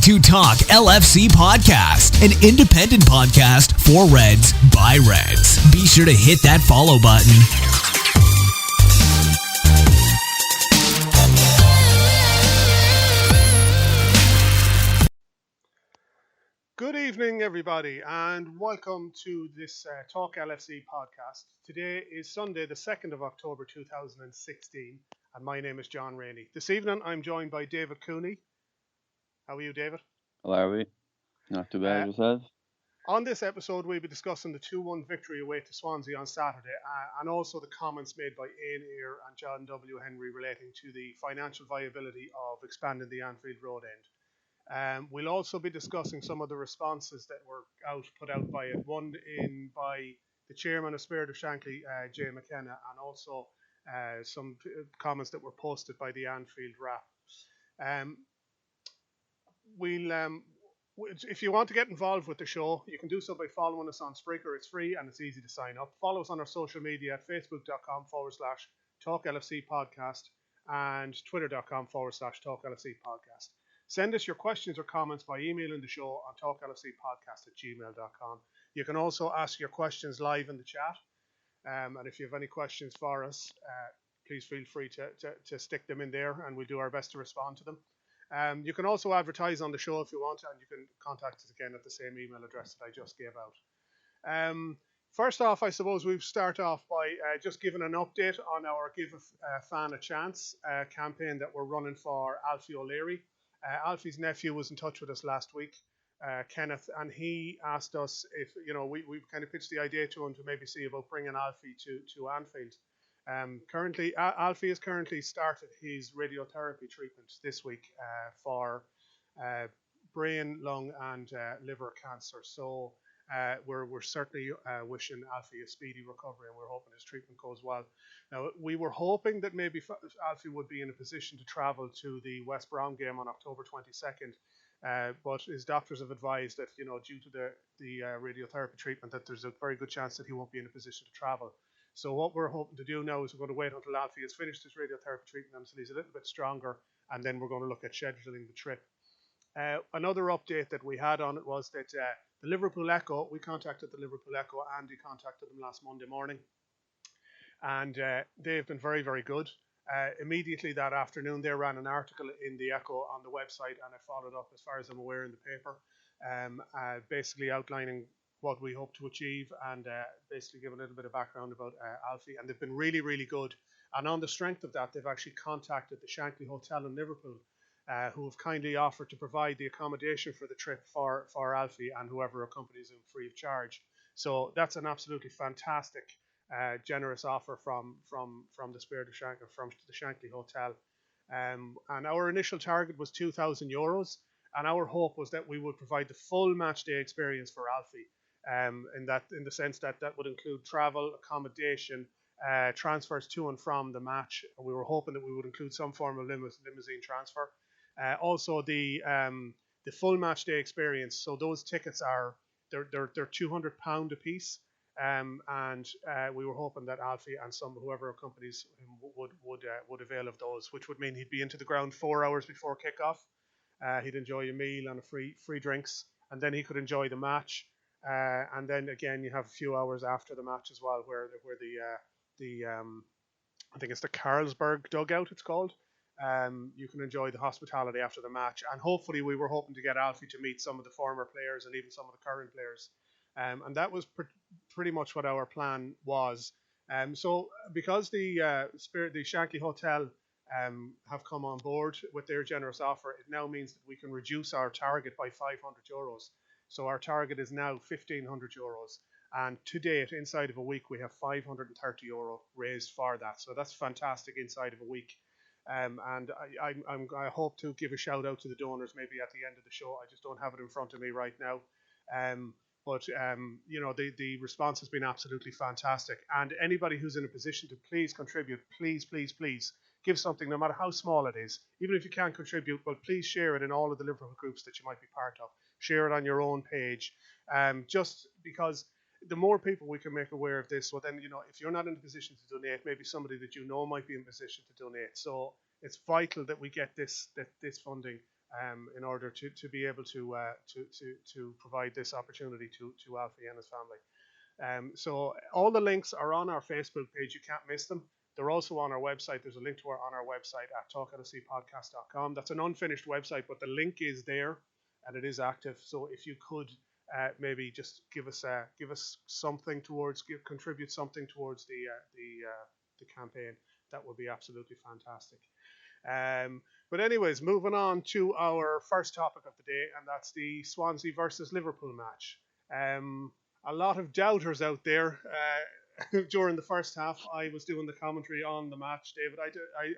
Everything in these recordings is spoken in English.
to Talk LFC Podcast, an independent podcast for Reds by Reds. Be sure to hit that follow button. Good evening, everybody, and welcome to this Talk LFC podcast. Today is Sunday, the 2nd of October 2016, and my name is John Rainey. This evening, I'm joined by David Cooney. How are you, David? Hello, are we? Not too bad Uh, yourself? On this episode, we'll be discussing the 2-1 victory away to Swansea on Saturday, and also the comments made by Ayre and John W. Henry relating to the financial viability of expanding the Anfield Road end. We'll also be discussing some of the responses that were put out by it. One by the chairman of Spirit of Shankly, Jay McKenna, and also some comments that were posted by the Anfield Wrap. If you want to get involved with the show, you can do so by following us on Spreaker. It's free and it's easy to sign up. Follow us on our social media at facebook.com/TalkLFC podcast and twitter.com/TalkLFC podcast. Send us your questions or comments by emailing the show on talklfcpodcast@gmail.com. You can also ask your questions live in the chat. And if you have any questions for us, please feel free to stick them in there and we'll do our best to respond to them. You can also advertise on the show if you want, and you can contact us again at the same email address that I just gave out. First off, I suppose we'll start off by just giving an update on our Give a Fan a Chance campaign that we're running for Alfie O'Leary. Alfie's nephew was in touch with us last week, Kenneth, and he asked us if, we kind of pitched the idea to him to maybe see about bringing Alfie to Anfield. Alfie has currently started his radiotherapy treatment this week for brain, lung, and liver cancer. So we're certainly wishing Alfie a speedy recovery, and we're hoping his treatment goes well. Now, we were hoping that maybe Alfie would be in a position to travel to the West Brom game on October 22nd, but his doctors have advised that, due to the radiotherapy treatment, that there's a very good chance that he won't be in a position to travel. So what we're hoping to do now is we're going to wait until Alfie has finished his radiotherapy treatment until he's a little bit stronger, and then we're going to look at scheduling the trip. Another update that we had on it was that the Liverpool Echo, we contacted the Liverpool Echo. Andy contacted them last Monday morning, and they've been very, very good. Immediately that afternoon, they ran an article in the Echo on the website, and I followed up, as far as I'm aware, in the paper, basically outlining what we hope to achieve and basically give a little bit of background about Alfie. And they've been really, really good. And on the strength of that, they've actually contacted the Shankly Hotel in Liverpool, who have kindly offered to provide the accommodation for the trip for Alfie and whoever accompanies him free of charge. So that's an absolutely fantastic, generous offer from the Spirit of Shankly, from the Shankly Hotel. And our initial target was €2,000, and our hope was that we would provide the full match day experience for Alfie. In the sense that would include travel, accommodation, transfers to and from the match. We were hoping that we would include some form of limousine transfer. Also, the full match day experience. So those tickets they're £200 a piece, and we were hoping that Alfie and whoever accompanies him would avail of those, which would mean he'd be into the ground 4 hours before kickoff. He'd enjoy a meal and a free drinks, and then he could enjoy the match. And then again, you have a few hours after the match as well, where the I think it's the Carlsberg dugout, it's called. You can enjoy the hospitality after the match, and hopefully we were hoping to get Alfie to meet some of the former players and even some of the current players, and that was pretty much what our plan was. So because the Shankly Hotel have come on board with their generous offer, it now means that we can reduce our target by €500. So our target is now €1,500, and to date, inside of a week, we have €530 raised for that. So that's fantastic inside of a week. And I hope to give a shout out to the donors maybe at the end of the show. I just don't have it in front of me right now. But the response has been absolutely fantastic. And anybody who's in a position to please contribute, please give something, no matter how small it is. Even if you can't contribute, well, please share it in all of the Liverpool groups that you might be part of. Share it on your own page, just because the more people we can make aware of this, well then, if you're not in a position to donate, maybe somebody that you know might be in a position to donate. So it's vital that we get this funding in order to be able to provide this opportunity to Alfie and his family. So all the links are on our Facebook page. You can't miss them. They're also on our website. There's a link to on our website at talklfcpodcast.com. That's an unfinished website, but the link is there and it is active. So if you could maybe just give us something towards contribute something towards the campaign, that would be absolutely fantastic. But anyways, moving on to our first topic of the day, and that's the Swansea versus Liverpool match. A lot of doubters out there during the first half. I was doing the commentary on the match, David.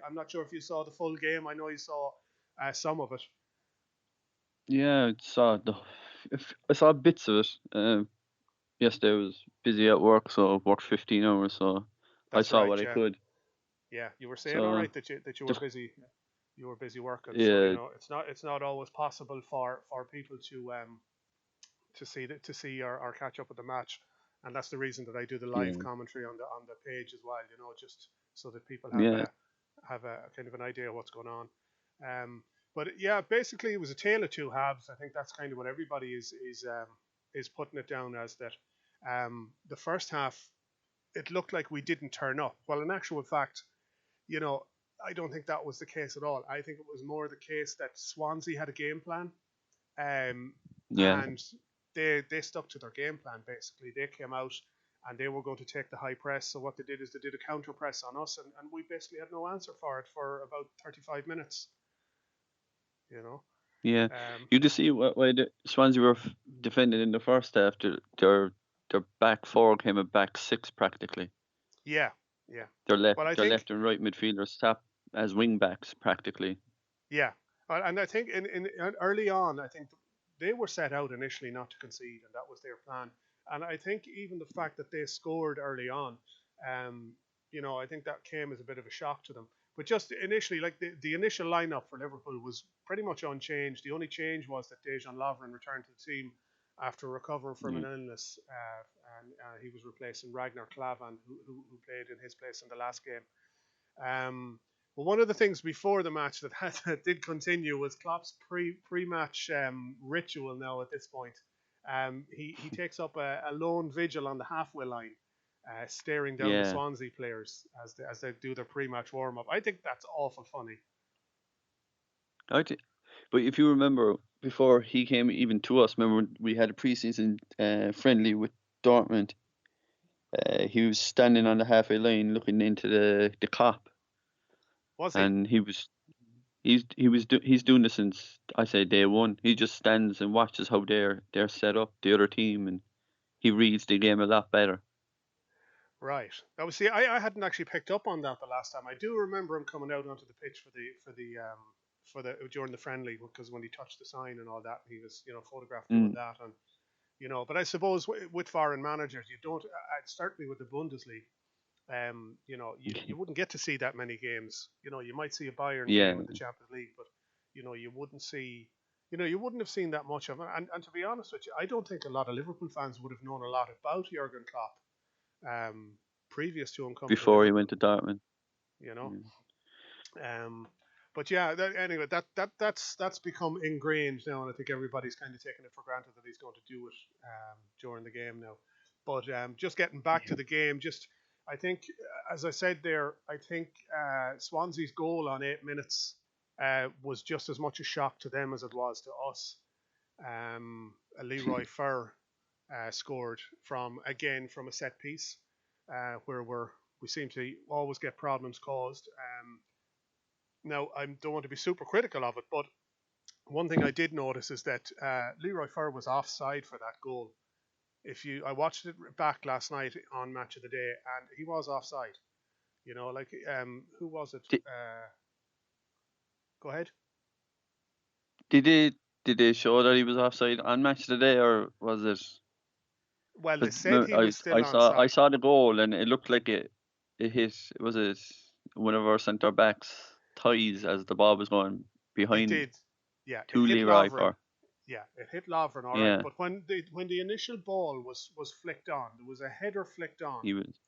I'm not sure if you saw the full game. I know you saw some of it. Yeah, I saw bits of it. Yesterday I was busy at work, so I worked 15 hours, so I That's saw right, what I yeah. could. Yeah, you were saying all So right that you were busy. You were busy working, so yeah, it's not always possible for people to see or catch up with the match, and that's the reason that I do the live yeah, commentary on the page as well. Just so that people yeah, have a kind of an idea of what's going on. But yeah, basically it was a tale of two halves. I think that's kind of what everybody is putting it down as, that the first half it looked like we didn't turn up. Well, in actual fact, you know, I don't think that was the case at all. I think it was more the case that Swansea had a game plan, um, yeah, and they stuck to their game plan. Basically, they came out and they were going to take the high press. So what they did is they did a counter press on us, and we basically had no answer for it for about 35 minutes. You know, yeah. um, You just see why the Swansea were defending in the first half. Their back four came a back six practically. yeah, yeah. Well, I Their think left and right midfielders tap as wing backs practically. yeah, and I think in early on, I think they were set out initially not to concede, and that was their plan. And I think even the fact that they scored early on, um, I think that came as a bit of a shock to them. But just initially, like the initial lineup for Liverpool was pretty much unchanged. The only change was that Dejan Lovren returned to the team after recovering from Yeah, an illness, and he was replacing Ragnar Klavan, who played in his place in the last game. Well, one of the things before the match that did continue was Klopp's pre-match ritual. Now at this point, he takes up a lone vigil on the halfway line, staring down the yeah. Swansea players as they do their pre-match warm up. I think that's awful funny. But if you remember, before he came even to us, remember we had a preseason friendly with Dortmund. He was standing on the halfway line looking into the cop, Was he? and he's doing this since I say day one. He just stands and watches how they're set up, the other team, and he reads the game a lot better. Right. Now, see, I hadn't actually picked up on that the last time. I do remember him coming out onto the pitch for the during the friendly, because when he touched the sign and all that, he was photographed doing Mm, that. And but I suppose with foreign managers, you don't, certainly with the Bundesliga, you wouldn't get to see that many games. You might see a Bayern yeah, game in the Champions League, but you wouldn't see, you wouldn't have seen that much of it. And to be honest with you, I don't think a lot of Liverpool fans would have known a lot about Jurgen Klopp, um, previous to him coming to before he Liverpool. went to Dortmund. You know, Mm, um, but yeah. Anyway, that's become ingrained now, and I think everybody's kind of taking it for granted that he's going to do it during the game now. But just getting back to the game, just I think, as I said there, I think Swansea's goal on 8 minutes was just as much a shock to them as it was to us. Leroy Fer scored from a set piece, where we seem to always get problems caused. Now, I don't want to be super critical of it, but one thing I did notice is that Leroy Fer was offside for that goal. I watched it back last night on Match of the Day, and he was offside. Like who was it? Did, Go ahead. did they did they show that he was offside on match today, or was it? Well, they Because said he was still I onside. saw the goal and it looked like it hit one of our centre backs thighs as the ball was going It behind did. Yeah, it to hit Leroy Lovren. for. Yeah, it hit Lovren, all right. Yeah, But when the initial ball was flicked on, there was a header flicked on, he was.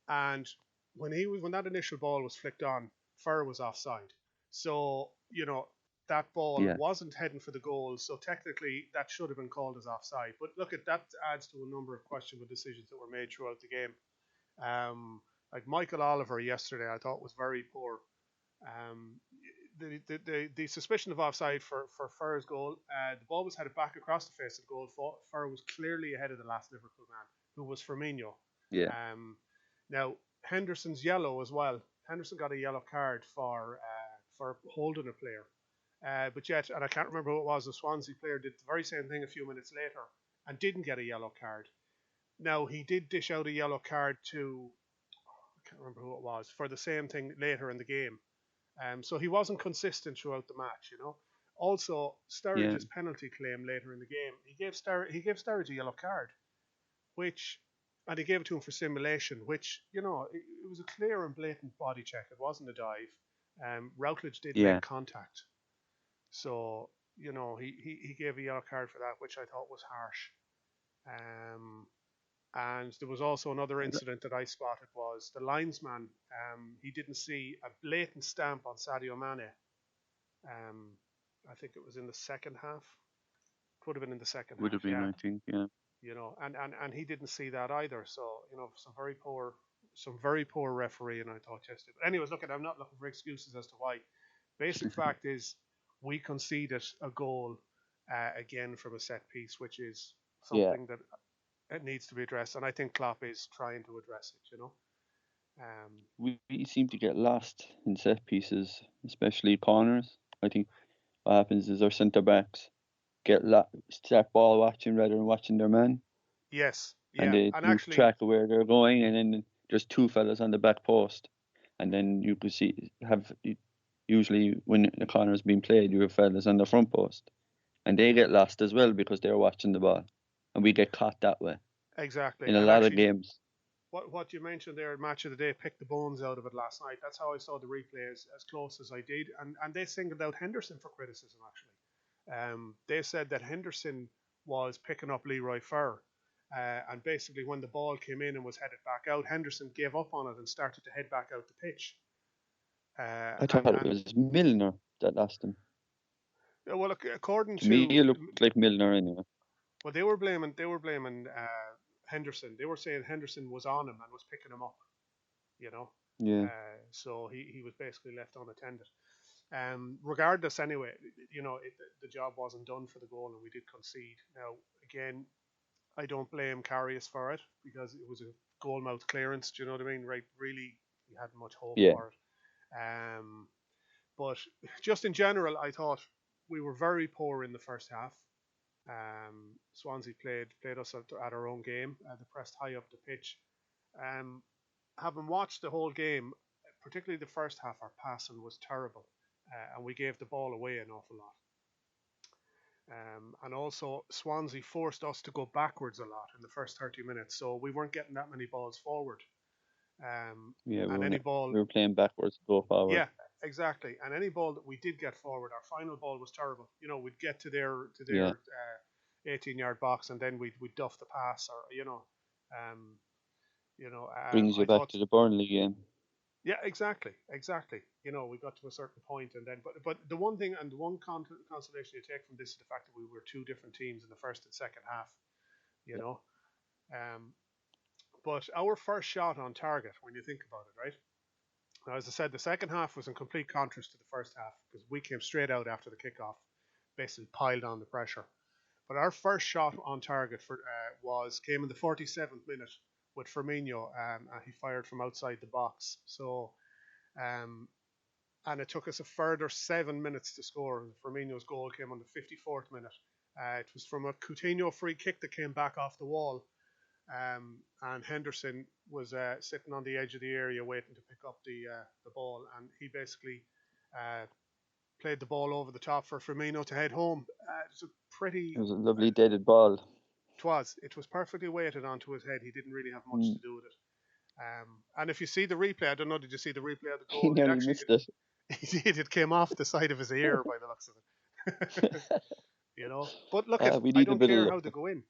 and when that initial ball was flicked on, Ferr was offside. So that ball Yeah. wasn't heading for the goal, so technically that should have been called as offside. But look, at that adds to a number of questionable decisions that were made throughout the game. Like Michael Oliver yesterday, I thought was very poor. Um, the suspicion of offside for Ferr's goal, the ball was headed back across the face of the goal. Ferr was clearly ahead of the last Liverpool man, who was Firmino. Yeah. Now Henderson's yellow as well. Henderson got a yellow card for holding a player. But yet, and I can't remember who it was, a Swansea player did the very same thing a few minutes later and didn't get a yellow card. Now, he did dish out a yellow card to, I can't remember who it was, for the same thing later in the game. So he wasn't consistent throughout the match, you know. Also, Yeah. Sturridge's penalty claim later in the game, he gave Sturridge a yellow card, which, and he gave it to him for simulation, which, you know, it was a clear and blatant body check. It wasn't a dive. Routledge did Yeah. make contact. So, you know, he gave a yellow card for that, which I thought was harsh. And there was also another incident that I spotted was the linesman. He didn't see a blatant stamp on Sadio Mane. I think it was in the second half. It would have been in the second Would half, have been, yeah. I think. Yeah. You know, and he didn't see that either. So, you know, some very poor refereeing, I thought yesterday. But anyways, look, I'm not looking for excuses as to why. Basic fact is we conceded a goal again from a set piece, which is Yeah. something that it needs to be addressed, and I think Klopp is trying to address it. You know, We seem to get lost in set pieces, especially corners. I think what happens is our centre backs start ball watching rather than watching their man, yes, and yeah, they and lose actually, track of where they're going, and then there's two fellas on the back post, and then you could usually when the corner is being played, you have fellas on the front post, and they get lost as well because they're watching the ball, and we get caught that way exactly, in a and lot of actually, games. what you mentioned there, match of the day, picked the bones out of it last night. That's how I saw the replay as close as I did, and they singled out Henderson for criticism. Actually, they said that Henderson was picking up Leroy Fer. And basically, when the ball came in and was headed back out, Henderson gave up on it and started to head back out the pitch. I And thought it was Milner that lost him. well, according To me, to it looked like Milner anyway. well, they were blaming Henderson. They were saying Henderson was on him and was picking him up. You know, Yeah. so he was basically left unattended. Regardless, anyway, you know, the job wasn't done for the goal, and we did concede. Now, again, I don't blame Karius for it because it was a goal mouth clearance. Do you know what I mean? Right? Really, he hadn't much hope Yeah. for it. But just in general, I thought we were very poor in the first half. Swansea played us at our own game. They pressed high up the pitch. Having watched the whole game, particularly the first half, our passing was terrible, and we gave the ball away an awful lot. And also, Swansea forced us to go backwards a lot in the first 30 minutes, so we weren't getting that many balls forward. Yeah, And any ball, we were playing backwards to go forward. yeah, exactly. And any ball that we did get forward, our final ball was terrible. You know, we'd get to their Yeah. 18-yard box, and then we'd duff the pass, or um, Brings you I back thought, to the Burnley game. yeah, exactly. You know, we got to a certain point, and then, but the one thing and the one consolation you take from this is the fact that we were two different teams in the first and second half. You Yeah. know, but our first shot on target, when you think about it, right? Now, as I said, the second half was in complete contrast to the first half because we came straight out after the kickoff, basically piled on the pressure. But our first shot on target came in the 47th minute with Firmino. He fired from outside the box. So, and it took us a further 7 minutes to score. Firmino's goal came on the 54th minute. It was from a Coutinho free kick that came back off the wall. And Henderson was sitting on the edge of the area waiting to pick up the ball, and he basically played the ball over the top for Firmino to head home. It was It was a lovely deaded ball. it was perfectly weighted onto his head. He didn't really have much to do with it. And if you see the replay, I don't know, did you see the replay of the He goal? nearly missed it. It came off the side of his ear by the looks of it. You know, but look, We I need a don't bit care of how luck. they go in.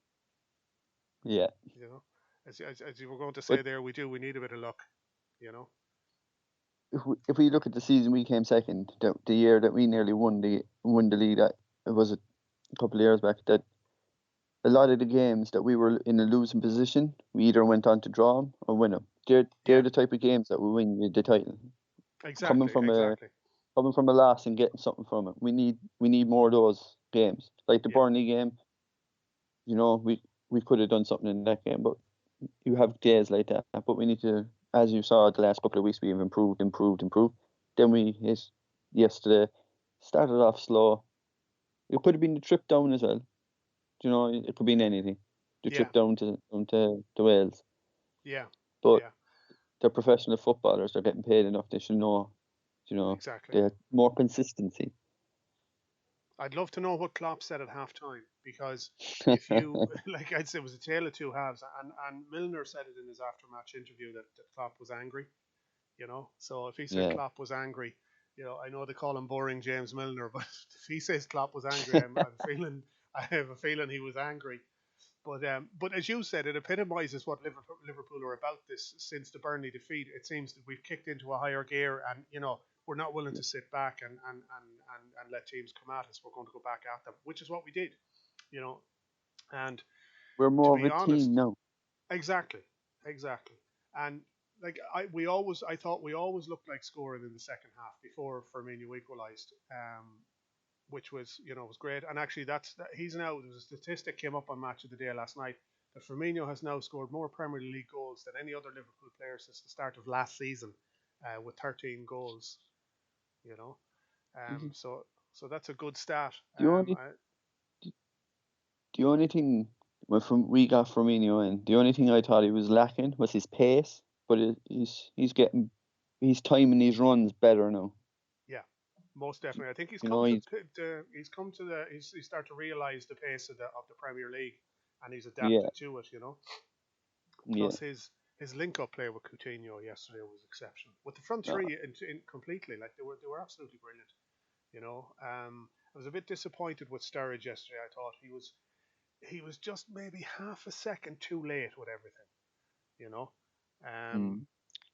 Yeah. You know, as you were going to say But there, we need a bit of luck. You know. if we look at the season we came second, the year that we nearly won the league, that it was a couple of years back, that a lot of the games that we were in a losing position, we either went on to draw them or win them. They're Yeah, the type of games that will win you the title. Coming exactly, from exactly. a loss and getting something from it, we need more of those games. Like the Yeah, Burnley game, we could have done something in that game, but you have days like that. But we need to, as you saw the last couple of weeks, we've improved. Then we hit yesterday, started off slow. It could have been the trip down as well. It could have been anything. The yeah, trip down to Wales. yeah, But yeah, they're professional footballers. They're getting paid enough. They should know. exactly. They have more consistency. I'd love to know what Klopp said at halftime because if you like, I'd say it was a tale of two halves, and Milner said it in his after-match interview that Klopp was angry. So if he said Yeah. Klopp was angry, I know they call him boring James Milner, but if he says Klopp was angry, I have a feeling he was angry. But as you said, it epitomises what Liverpool are about this since the Burnley defeat. It seems that we've kicked into a higher gear, and we're not willing to sit back and let teams come at us. We're going to go back at them, which is what we did. You know, and We're to more of be a honest, team now. exactly, exactly, and like I thought we always looked like scoring in the second half before Firmino equalised. Which was great. And actually, he's now, there's a statistic came up on Match of the Day last night that Firmino has now scored more Premier League goals than any other Liverpool player since the start of last season, with 13 goals. You know, Mhm. so that's a good stat. The only the only thing we got Firmino in, the only thing I thought he was lacking was his pace. But he's timing his runs better now. Yeah, most definitely. I think he's You come know, to he's he's come to he's started to realise the pace of the Premier League, and he's yeah, adapted to it. yeah. Plus his link up play with Coutinho yesterday was exceptional. With the front No, three in completely, like they were absolutely brilliant. I was a bit disappointed with Sturridge yesterday. I thought he was just maybe half a second too late with everything. You know, um, mm.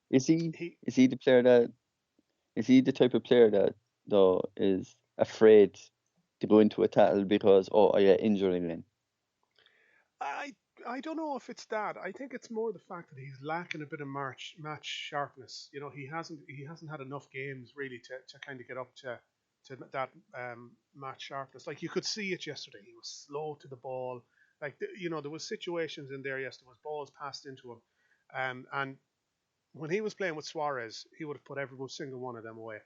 Is he he is he the player that is he the type of player that though is afraid to go into a tackle because I get injured again? I I don't know if it's that. I think it's more the fact that he's lacking a bit of match sharpness. He hasn't had enough games really to kind of get up to that match sharpness. Like you could see it yesterday. He was slow to the ball. Like there was situations in there. Yes, there was balls passed into him, and when he was playing with Suarez, he would have put every single one of them away.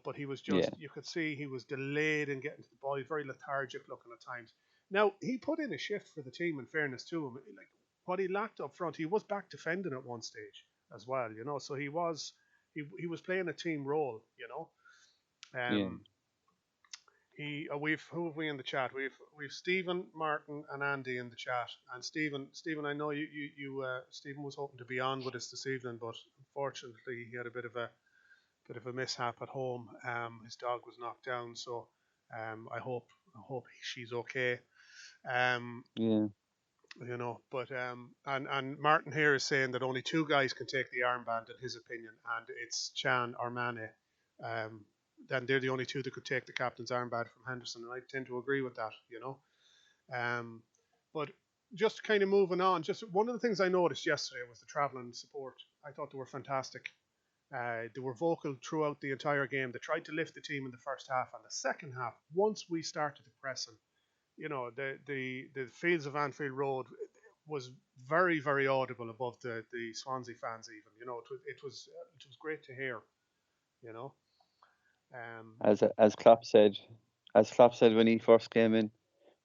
But he was Yeah, you could see he was delayed in getting to the ball. He's very lethargic looking at times. Now, he put in a shift for the team, in fairness to him. Like, what he lacked up front, he was back defending at one stage as well. So he was playing a team role. yeah, Um, we've who have we in the chat? We've Stephen, Martin, and Andy in the chat. And Stephen, I know Stephen was hoping to be on with us this evening, but unfortunately he had a bit of a mishap at home. His dog was knocked down, so I hope she's okay. Um, yeah, but Martin here is saying that only two guys can take the armband in his opinion, and it's Chan or Mane. Um, then they're the only two that could take the captain's armband from Henderson, and I tend to agree with that. Um, but just kind of moving on, just one of the things I noticed yesterday was the travelling support. I thought they were fantastic. They were vocal throughout the entire game. They tried to lift the team in the first half, and the second half, once we started to press them, the fields of Anfield Road was very very audible above the Swansea fans. Even it was great to hear. You know, um, as Klopp said when he first came in,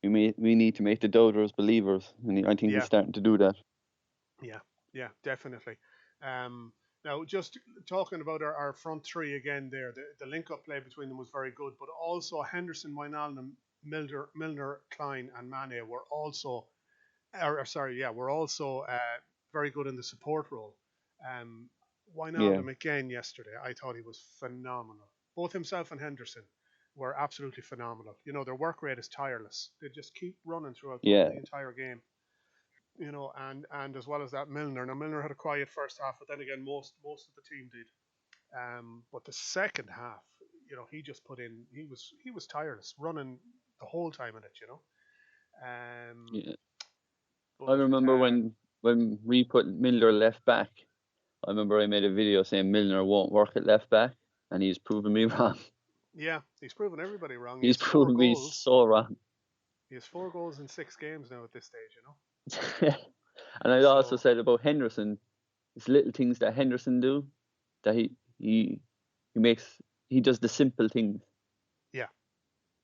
we need to make the doubters believers, and I think he's yeah, starting to do that. yeah, yeah, definitely. Um, Now, just talking about our front three again, there, the link up play between them was very good, but also Henderson, Wijnaldum, Milner, Klein, and Mane were also sorry, yeah, were also very good in the support role. Um, Yeah, Wijnaldum again yesterday, I thought he was phenomenal. Both himself and Henderson were absolutely phenomenal. Their work rate is tireless. They just keep running throughout yeah, the entire game. And as well as that, Milner. Now Milner had a quiet first half, but then again, most of the team did. But the second half, he just put in. He was tireless, running the whole time in it. Yeah. I But remember when we put Milner left back. I remember I made a video saying Milner won't work at left back, and he's proven me wrong. yeah, he's proven everybody wrong. He He's has four proven me goals. so wrong. He has 4 goals in 6 games now at this stage. And I also So said about Henderson, it's little things that Henderson do that he makes he does the simple things. yeah,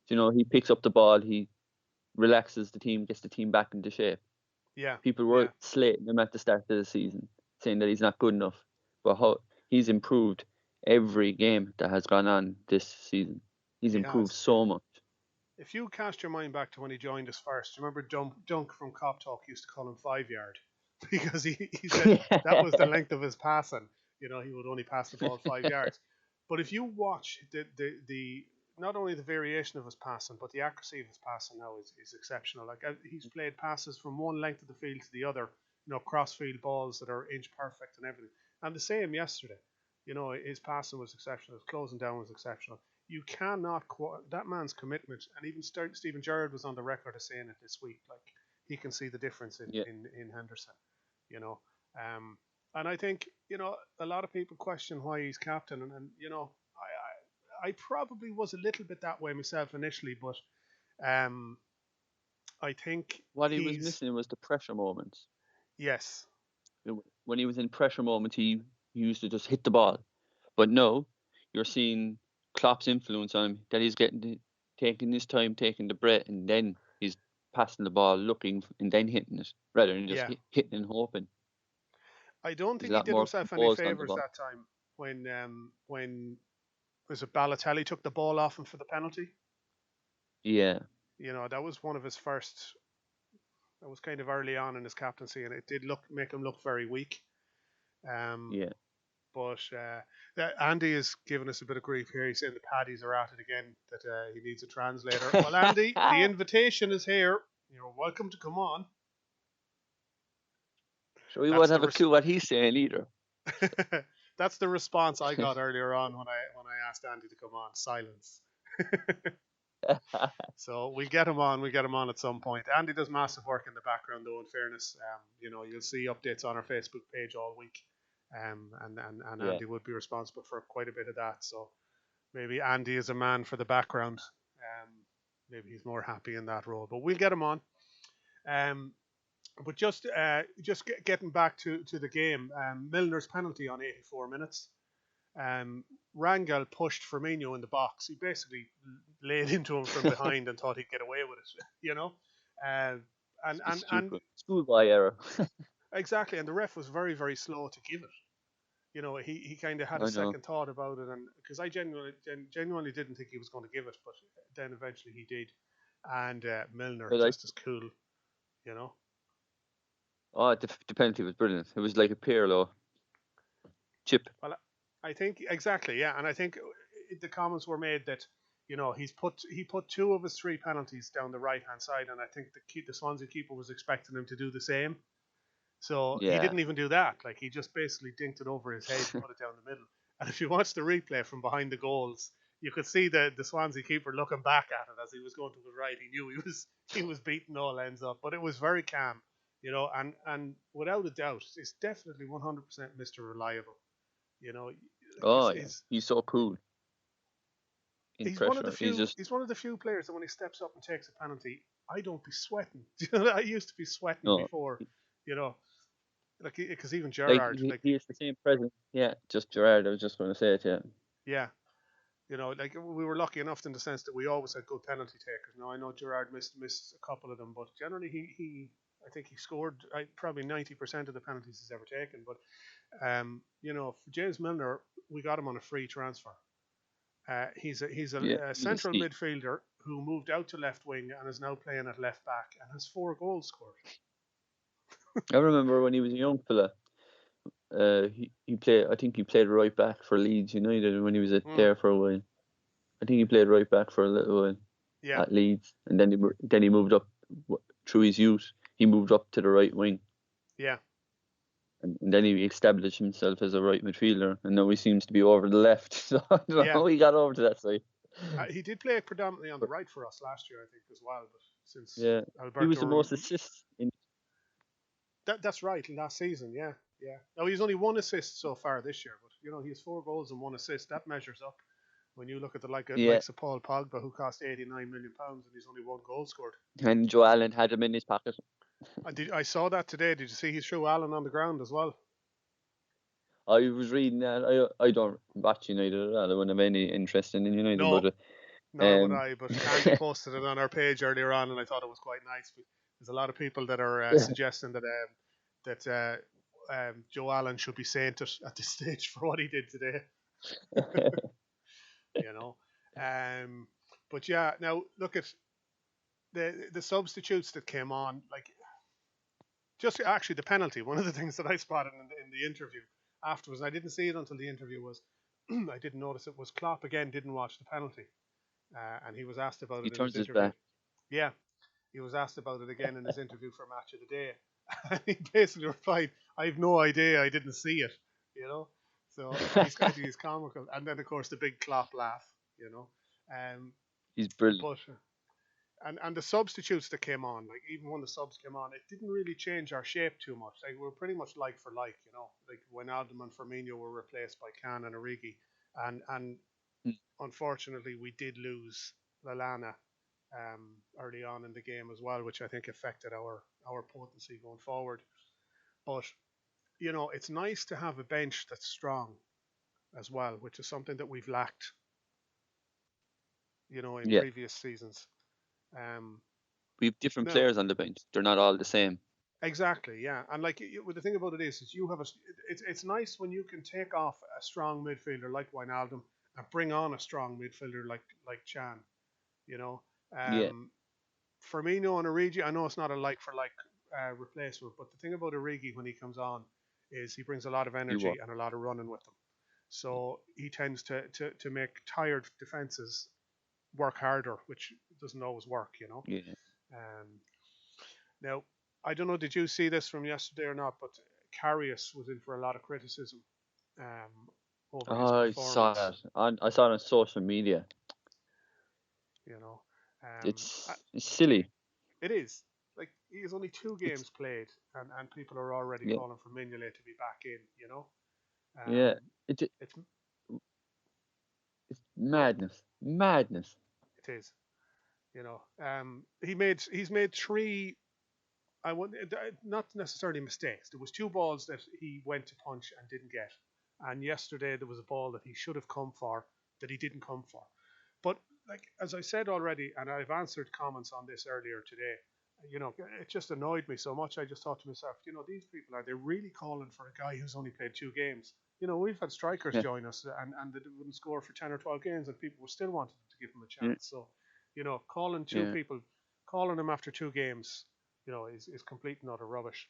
He picks up the ball, he relaxes the team, gets the team back into shape. yeah, People yeah. were slating him at the start of the season, saying that he's not good enough. But he's improved every game that has gone on this season. He's He improved has. so much. If you cast your mind back to when he joined us first, remember Dunk from Cop Talk used to call him 5 yard because he said that was the length of his passing. He would only pass the ball 5 yards. But if you watch the not only the variation of his passing, but the accuracy of his passing now is exceptional. Like he's played passes from one length of the field to the other, cross field balls that are inch perfect and everything. And the same yesterday. His passing was exceptional. His closing down was exceptional. You cannot that man's commitment, and even Stephen Gerrard was on the record of saying it this week. Like he can see the difference Yeah. in Henderson, and I think a lot of people question why he's captain, and I probably was a little bit that way myself initially, but I think What he was missing was the pressure moments. yes, When he was in pressure moments, he used to just hit the ball. But no, you're seeing Klopp's influence on him, that he's taking his time, taking the breath, and then he's passing the ball, looking, and then hitting it, rather than just yeah. hitting and hoping. I don't He's think a he lot did more himself any composed on the favors ball. that time when was it Balotelli took the ball off him for the penalty. Yeah. That was one of his first. That was kind of early on in his captaincy, and it did make him look very weak. Um, Yeah. but Andy is giving us a bit of grief here. He's saying the Paddies are at it again, that he needs a translator. Well, Andy, the invitation is here. You're welcome to come on. So we That's won't have a clue what he's saying either. That's the response I got earlier on when I asked Andy to come on. Silence. So we get him on. We get him on at some point. Andy does massive work in the background, though. In fairness, you'll see updates on our Facebook page all week, and Yeah. Andy would be responsible for quite a bit of that. So maybe Andy is a man for the background. Maybe he's more happy in that role. But we'll get him on. But just getting back to the game, Milner's penalty on 84 minutes. Rangel pushed Firmino in the box. He basically laid into him from behind and thought he'd get away with it, and Schoolboy error. exactly. And the ref was very, very slow to give it. He kind of had a second thought about it, and because I genuinely didn't think he was going to give it, but then eventually he did, and Milner just as cool. Oh, the penalty was brilliant. It was like a Pirlo chip. Well, I think exactly, yeah, and I think the comments were made that he put 2 of his 3 penalties down the right hand side, and I think the Swansea keeper was expecting him to do the same. So he didn't even do that. Like he just basically dinked it over his head and put it down the middle. And if you watch the replay from behind the goals, you could see the Swansea keeper looking back at it as he was going to his right. He knew he was beating all ends up, but it was very calm, and without a doubt, it's definitely 100% Mr. Reliable. He's so cool. He's pressure. one of the few. He's one of the few players that when he steps up and takes a penalty, I don't be sweating. I used to be sweating before, because even Gerrard, he has the same presence. Yeah, just Gerrard. I was just going to say it. Yeah, we were lucky enough in the sense that we always had good penalty takers. Now I know Gerrard missed a couple of them, but generally I think he scored probably 90% of the penalties he's ever taken. But for James Milner, we got him on a free transfer. He's a central midfielder who moved out to left wing and is now playing at left back and has 4 goals scored. I remember when he was a young fella. He played. I think he played right back for Leeds United when he was there for a while. I think he played right back for a little while at Leeds, and then he moved up through his youth. He moved up to the right wing. Yeah. And then he established himself as a right midfielder, and now he seems to be over the left. So I don't know Yeah, how he got over to that side. he did play predominantly on the But right for us last year, I think, as well. But since yeah, he was Alberto, the most assists in. that's right, last season, yeah, yeah. Now he's only one assist so far this year, but he has 4 goals and 1 assist. That measures up when you look at the Yeah, likes of Paul Pogba, who cost 89 million pounds and he's only 1 goal scored. and Joe Allen had him in his pocket. I saw that today. Did you see he threw Allen on the ground as well? I was reading that. I don't watch United at all. I wouldn't have any interest in United, No, but nor would um, I. But Andy posted it on our page earlier on, and I thought it was quite nice. There's a lot of people that are suggesting that Joe Allen should be sainted at this stage for what he did today. you know. Um, but yeah, now look at the substitutes that came on. Like just actually the penalty. One of the things that I spotted in the interview afterwards, and I didn't see it until the interview was, I didn't notice it was Klopp again didn't watch the penalty, and he was asked about he it in his turns his interview. back. Yeah, he was asked about it again in his interview for Match of the Day. And he basically replied, "I have no idea. I didn't see it." You know, so he's comical. And then of course the big Klopp laugh. You know, um, He's brilliant. but and the substitutes that came on, like even when the subs came on, it didn't really change our shape too much. Like we were pretty much like for like. Like when Wijnaldum and Firmino were replaced by Can and Origi, and Mm. unfortunately we did lose Lallana early on in the game as well, which I think affected our potency going forward. But it's nice to have a bench that's strong as well, which is something that we've lacked, in Yeah, previous seasons. Um, we have different Now, players on the bench. They're not all the same. exactly, yeah, and like well, the thing about it is you have it's nice when you can take off a strong midfielder like Wijnaldum and bring on a strong midfielder like Chan. You know, Yeah, um, Firmino and Origi, I know it's not a like for like replacement, but the thing about Origi when he comes on is he brings a lot of he energy was. and a lot of running with him. So he tends to make tired defenses work harder, which doesn't always work. Yeah. Um, Now, I don't know, did you see this from yesterday or not? But Karius was in for a lot of criticism um, over his Oh, I saw performance. that. I saw it on social media. You know, It's silly. it is like he has only 2 games It's played, and people are already yeah, calling for Mignolet to be back in. yeah. Um, It's it's it's madness, madness. it is. He's made 3. I want not necessarily mistakes. There was 2 balls that he went to punch and didn't get, and yesterday there was a ball that he should have come for that he didn't come for. But like as I said already, and I've answered comments on this earlier today, it just annoyed me so much. I just thought to myself, these people, are they really calling for a guy who's only played 2 games? We've had strikers Yeah, join us, and they wouldn't score for 10 or 12 games, and people were still wanting to give him a yeah, chance. So, calling two yeah. people, calling him after 2 games, is complete and utter rubbish.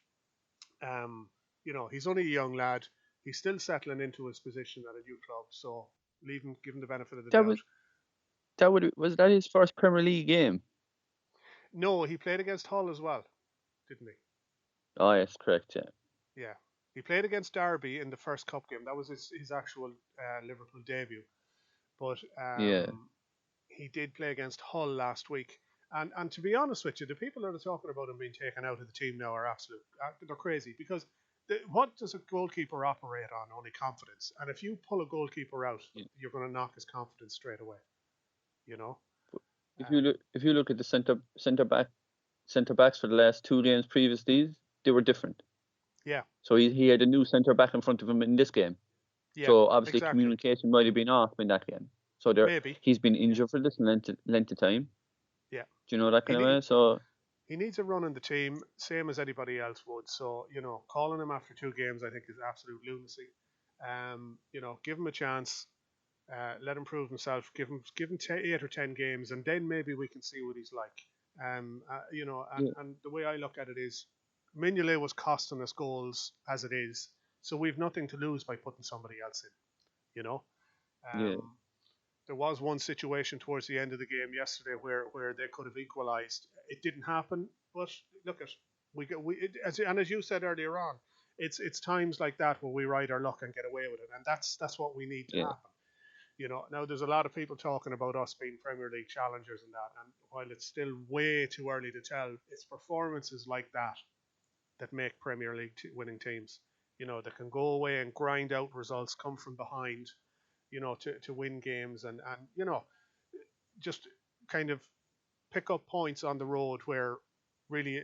Um, he's only a young lad. He's still settling into his position at a new club, so give him the benefit of the That doubt. was was that his first Premier League game? No, he played against Hull as well, didn't Oh, yes, correct. Yeah, he? Yeah. He played against Derby in the first cup game. That was his actual Liverpool debut. But yeah. he did play against Hull last week. And to be honest with you, the people that are talking about him being taken out of the team now are they're crazy because what does a goalkeeper operate on? Only confidence. And if you pull a goalkeeper out, Yeah. you're going to knock his confidence straight away. You know. If you look at the centre backs for the last 2 games previous these, they were different. Yeah. So he had a new centre back in front of him in this game. Yeah. So obviously Exactly. communication might have been off in that game. So Maybe. he's been injured for this length of time. Yeah. Do you know that He kind of need, way? So he needs a run in the team, same as anybody else would. So calling him after 2 games, I think, is absolute lunacy. Give him a chance. Let him prove himself. Give him 8 or 10 games, and then maybe we can see what he's like. yeah, And the way I look at it is, Mignolet was costing us goals as it is, so we've nothing to lose by putting somebody else in. You know, yeah, um, there was one situation towards the end of the game yesterday where they could have equalised. It didn't happen, but look at we as you said earlier on, it's times like that where we ride our luck and get away with it, and that's what we need to happen. Now there's a lot of people talking about us being Premier League challengers and that, and while it's still way too early to tell, it's performances like that make Premier League winning teams. That can go away and grind out results, come from behind, to win games, and just kind of pick up points on the road where really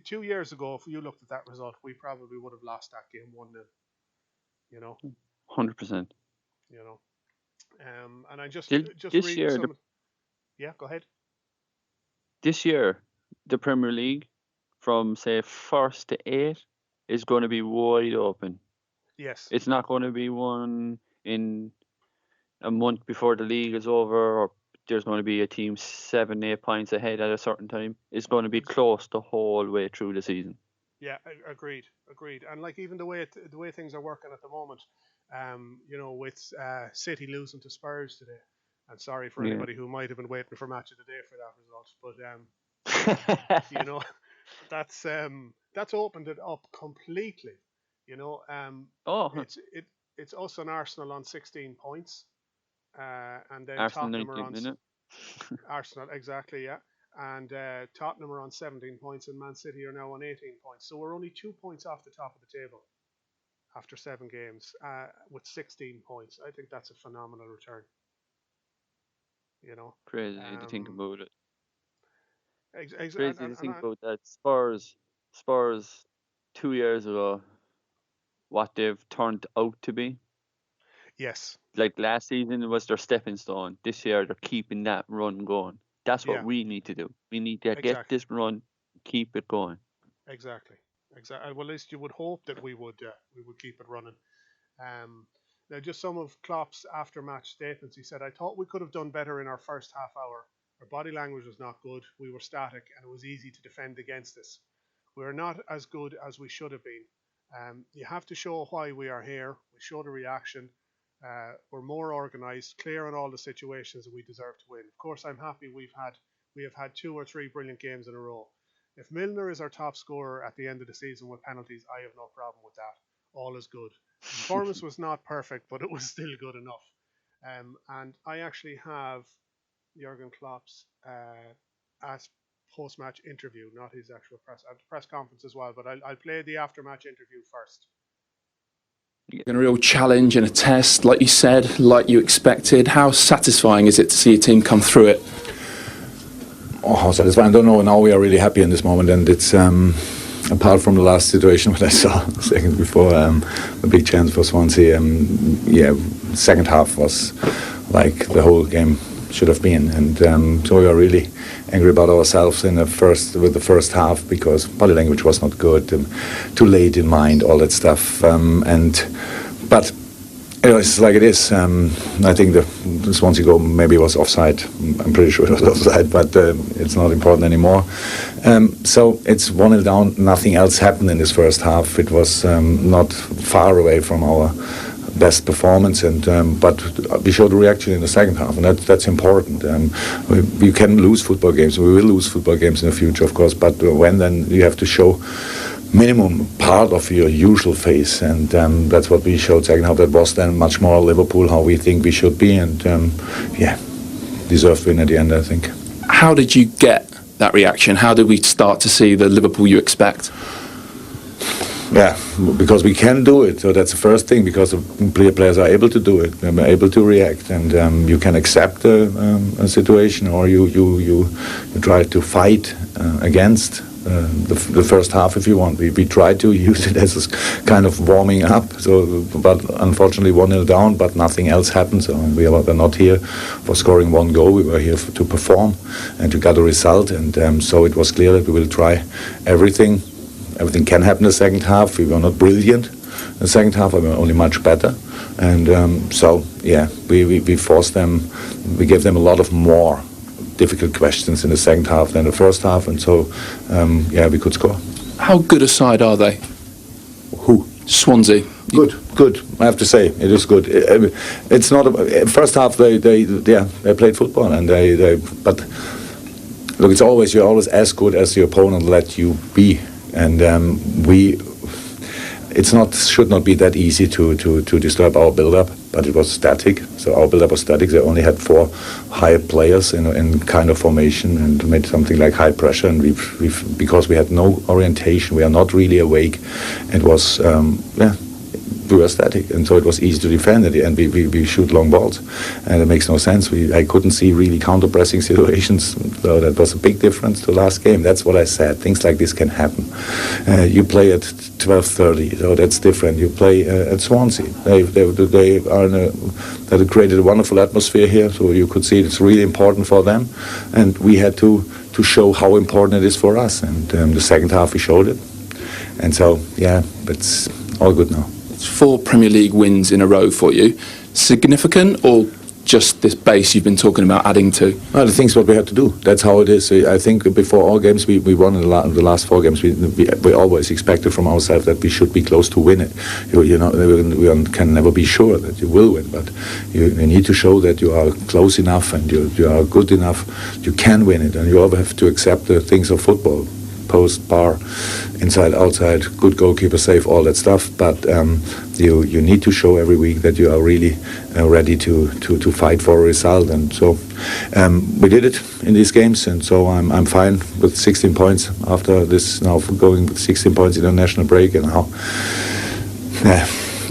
2 years ago, if you looked at that result, we probably would have lost that game 1-0. 100%. And I just This reading year, some. Yeah, go ahead. this year, the Premier League, from say 1st to 8th, is going to be wide open. Yes. It's not going to be one in a month before the league is over, or there's going to be a team 7-8 points ahead at a certain time. It's going to be close the whole way through the season. Yeah, agreed. And like even the way things are working at the moment, with City losing to Spurs today, and sorry for anybody who might have been waiting for match of the day for that result, but that's opened it up completely. It's us and Arsenal on 16 points, and then Arsenal Tottenham are on minute. Arsenal, exactly, yeah. And Tottenham are on 17 points, and Man City are now on 18 points. So we're only 2 points off the top of the table after 7 games, with 16 points. I think that's a phenomenal return. Crazy to think about it. Crazy to think about that. Spurs 2 years ago, what they've turned out to be. Yes. Like last season was their stepping stone. This year they're keeping that run going. That's what we need to do. We need to get this run, keep it going. Exactly. Well, at least you would hope that we would keep it running. Now, just some of Klopp's after-match statements. He said, "I thought we could have done better in our first half hour. Our body language was not good. We were static, and it was easy to defend against us. We are not as good as we should have been. You have to show why we are here. We showed a reaction. We're more organised, clear on all the situations that we deserve to win. Of course, I'm happy we have had 2 or 3 brilliant games in a row. If Milner is our top scorer at the end of the season with penalties, I have no problem with that. All is good. The performance was not perfect, but it was still good enough." And I actually have Jurgen Klopp's post-match interview, not his actual press conference as well, but I'll play the after-match interview first. A real challenge and a test, like you said, like you expected. How satisfying is it to see a team come through it? How satisfying? I don't know. Now we are really happy in this moment, and it's apart from the last situation that I saw seconds before, a big chance for Swansea. Second half was like the whole game should have been, and so we are really angry about ourselves with the first half, because body language was not good, too late in mind, all that stuff, but it's like it is. I think the Swansea goal maybe was offside. I'm pretty sure it was offside, but it's not important anymore. So it's 1-0 down. Nothing else happened in this first half. It was not far away from our best performance, but we showed a reaction in the second half, and that's important. We can lose football games. We will lose football games in the future, of course, but when then you have to show minimum part of your usual face, and that's what we showed second half. That was then much more Liverpool, how we think we should be, and deserved win at the end, I think. How did you get that reaction? How did we start to see the Liverpool you expect? Yeah, because we can do it. So that's the first thing, because the players are able to do it, they're able to react, and you can accept a situation, or you try to fight against the first half if you want. We try to use it as a kind of warming up. So, but unfortunately 1-0 down, but nothing else happened. So we were not here for scoring 1 goal. We were here to perform and to get a result. And so it was clear that we will try everything. Everything can happen in the second half. We were not brilliant in the second half. We were only much better. And we forced them. We gave them a lot of more difficult questions in the second half than the first half, and so we could score. How good a side are they? Who? Swansea. Good. I have to say it is good. It's not first half. They played football, and but look, you're always as good as the opponent let you be, and should not be that easy to disturb our build-up, but it was static. So our build-up was static. They only had 4 high players in kind of formation and made something like high pressure. And we've because we had no orientation, we are not really awake. It was we were static, and so it was easy to defend it, and we shoot long balls, and it makes no sense. I couldn't see really counter-pressing situations, so that was a big difference to last game. That's what I said. Things like this can happen. You play at 12:30, so that's different. You play at Swansea. They created a wonderful atmosphere here, so you could see it's really important for them, and we had to show how important it is for us. And the second half we showed it, and so it's all good now. It's 4 Premier League wins in a row for you. Significant, or just this base you've been talking about adding to? Well, the thing's what we had to do. That's how it is. I think before all games we won in the last 4 games, we always expected from ourselves that we should be close to win it. You know, we can never be sure that you will win, but you need to show that you are close enough and you are good enough. You can win it, and you always have to accept the things of football. Post, bar, inside, outside, good goalkeeper save, all that stuff. But you need to show every week that you are really ready to fight for a result. And so we did it in these games. And so I'm fine with 16 points after this. Now going with 16 points in a national break, and now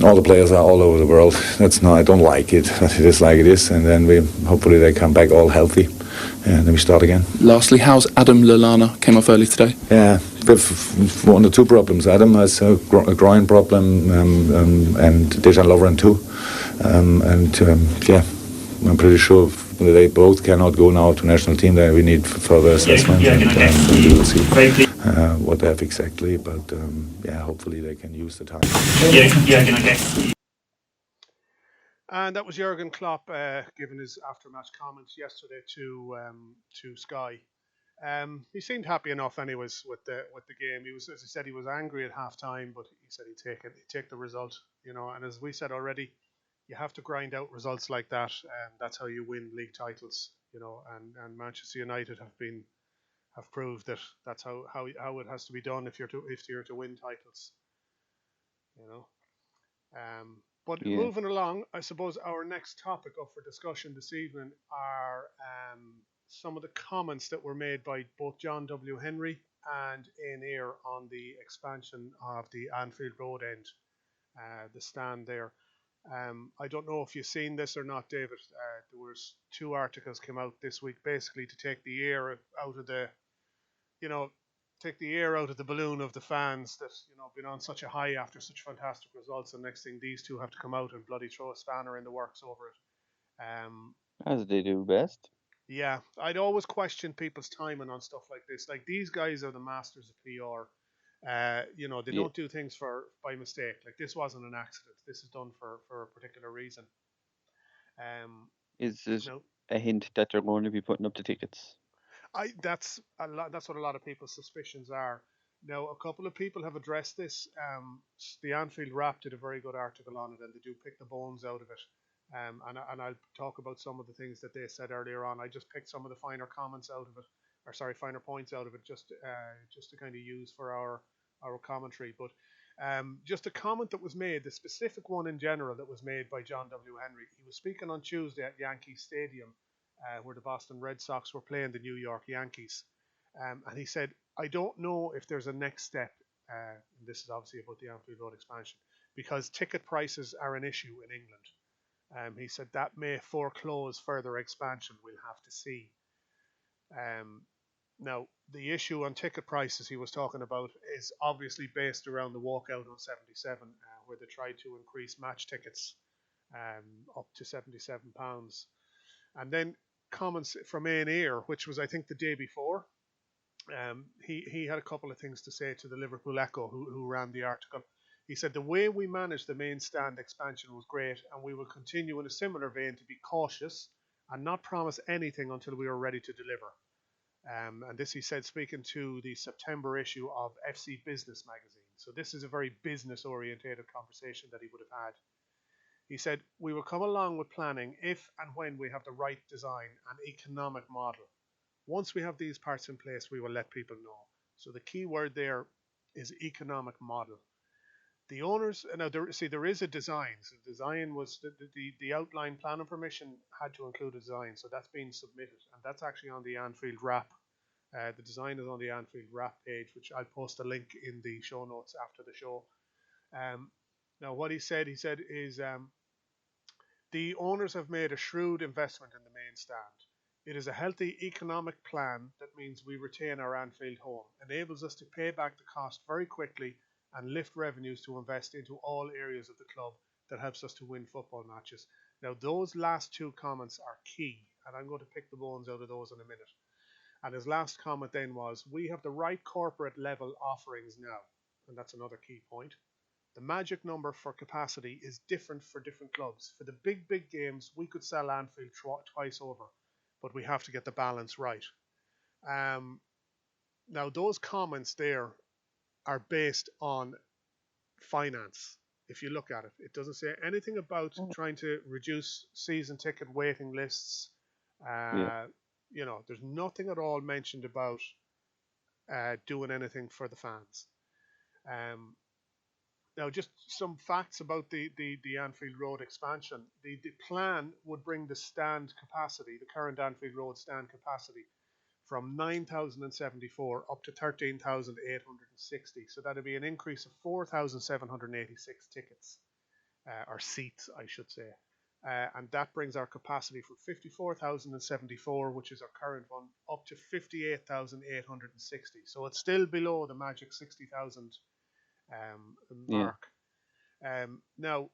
all the players are all over the world. I don't like it, but it is like it is. And then hopefully they come back all healthy. And then we start again. Lastly, how's Adam Lallana? Came off early today. Yeah, we've one or 2 problems. Adam has a groin problem, and Dejan Lovren too. I'm pretty sure they both cannot go now to national team. Then we need further assessment, and we will see what they have exactly. But hopefully they can use the time. And that was Jurgen Klopp giving his after-match comments yesterday to Sky. He seemed happy enough, anyways, with the game. He was, as I said, he was angry at half-time, but he said he'd take the result, you know. And as we said already, you have to grind out results like that, and that's how you win league titles, you know. And Manchester United have proved that that's how it has to be done if you're to win titles, you know. But moving along, I suppose our next topic up for discussion this evening are some of the comments that were made by both John W. Henry and Ayre on the expansion of the Anfield Road end, the stand there. I don't know if you've seen this or not, David. There was 2 articles came out this week, basically to take the air out of the, you know, take the air out of the balloon of the fans that, you know, been on such a high after such fantastic results, and next thing these 2 have to come out and bloody throw a spanner in the works over it. As they do best. Yeah, I'd always question people's timing on stuff like this. Like, these guys are the masters of PR. You know, they don't do things by mistake. Like, this wasn't an accident. This is done for a particular reason. Is it a hint that they're going to be putting up the tickets? That's what a lot of people's suspicions are. Now, a couple of people have addressed this. The Anfield Wrap did a very good article on it, and they do pick the bones out of it. And I'll talk about some of the things that they said earlier on. I just picked some of the finer comments out of it, finer points out of it, just to kind of use for our commentary. But just a comment that was made, the specific one in general that was made by John W. Henry. He was speaking on Tuesday at Yankee Stadium, where the Boston Red Sox were playing the New York Yankees. And he said, I don't know if there's a next step. And this is obviously about the Anfield Road expansion, because ticket prices are an issue in England. He said that may foreclose further expansion. We'll have to see. Now, the issue on ticket prices he was talking about is obviously based around the walkout on 77, where they tried to increase match tickets up to £77. And then comments from Ayre, which was, I think, the day before. He had a couple of things to say to the Liverpool Echo, who ran the article. He said, the way we managed the main stand expansion was great, and we will continue in a similar vein to be cautious and not promise anything until we are ready to deliver. And this he said, speaking to the September issue of FC Business magazine. So this is a very business-orientated conversation that he would have had. He said, we will come along with planning if and when we have the right design and economic model. Once we have these parts in place, we will let people know. So the key word there is economic model. The owners now there is a design. So the design was the outline plan and permission had to include a design, so that's been submitted, and that's actually on the Anfield Wrap. The design is on the Anfield Wrap page, which I'll post a link in the show notes after the show. Now, what he said is the owners have made a shrewd investment in the main stand. It is a healthy economic plan that means we retain our Anfield home, enables us to pay back the cost very quickly and lift revenues to invest into all areas of the club that helps us to win football matches. Now, those last two comments are key, and I'm going to pick the bones out of those in a minute. And his last comment then was, we have the right corporate level offerings now, and that's another key point. The magic number for capacity is different for different clubs. For the big games, we could sell Anfield twice over, but we have to get the balance right. Now, those comments there are based on finance. If you look at it, it doesn't say anything about trying to reduce season ticket waiting lists. There's nothing at all mentioned about doing anything for the fans. Now, just some facts about the Anfield Road expansion. The plan would bring the stand capacity, the current Anfield Road stand capacity, from 9,074 up to 13,860. So that'd be an increase of 4,786 tickets, or seats, I should say. And that brings our capacity from 54,074, which is our current one, up to 58,860. So it's still below the magic 60,000 mark. Now,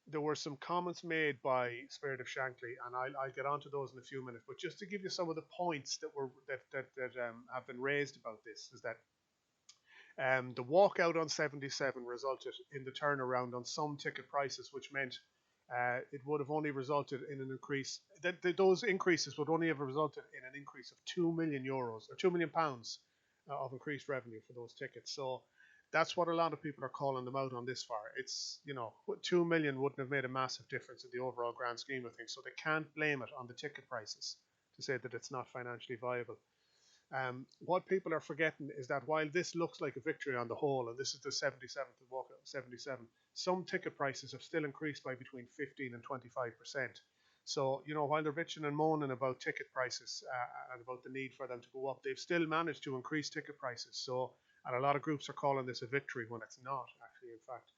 there were some comments made by Spirit of Shankly, and I'll get onto those in a few minutes. But just to give you some of the points that have been raised about this, is that the walkout on 77 resulted in the turnaround on some ticket prices, which meant it would have only resulted in an increase. Those increases would only have resulted in an increase of €2 million or £2 million of increased revenue for those tickets. So that's what a lot of people are calling them out on this far. It's, 2 million wouldn't have made a massive difference in the overall grand scheme of things. So they can't blame it on the ticket prices to say that it's not financially viable. What people are forgetting is that while this looks like a victory on the whole, and this is the 77th walkout, 77, some ticket prices have still increased by between 15 and 25%. So, while they're bitching and moaning about ticket prices and about the need for them to go up, they've still managed to increase ticket prices. So, and a lot of groups are calling this a victory when it's not, actually. In fact,